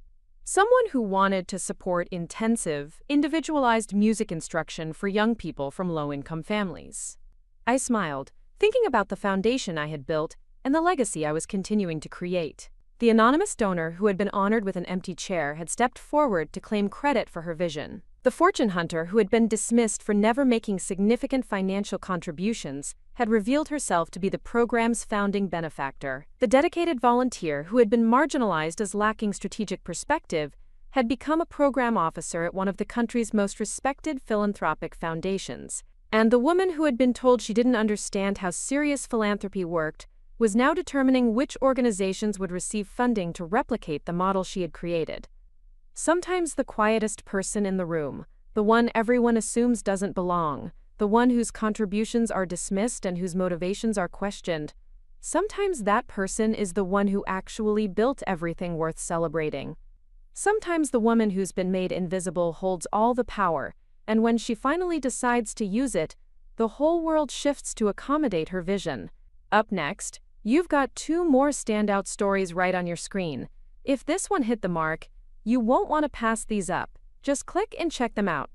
Speaker 1: Someone who wanted to support intensive, individualized music instruction for young people from low-income families." I smiled, thinking about the foundation I had built and the legacy I was continuing to create. The anonymous donor who had been honored with an empty chair had stepped forward to claim credit for her vision. The fortune hunter, who had been dismissed for never making significant financial contributions, had revealed herself to be the program's founding benefactor. The dedicated volunteer, who had been marginalized as lacking strategic perspective, had become a program officer at one of the country's most respected philanthropic foundations. And the woman who had been told she didn't understand how serious philanthropy worked was now determining which organizations would receive funding to replicate the model she had created. Sometimes the quietest person in the room, the one everyone assumes doesn't belong, the one whose contributions are dismissed and whose motivations are questioned, sometimes that person is the one who actually built everything worth celebrating. Sometimes the woman who's been made invisible holds all the power, and when she finally decides to use it, the whole world shifts to accommodate her vision. Up next, you've got 2 more standout stories right on your screen. If this one hit the mark, you won't want to pass these up. Just click and check them out.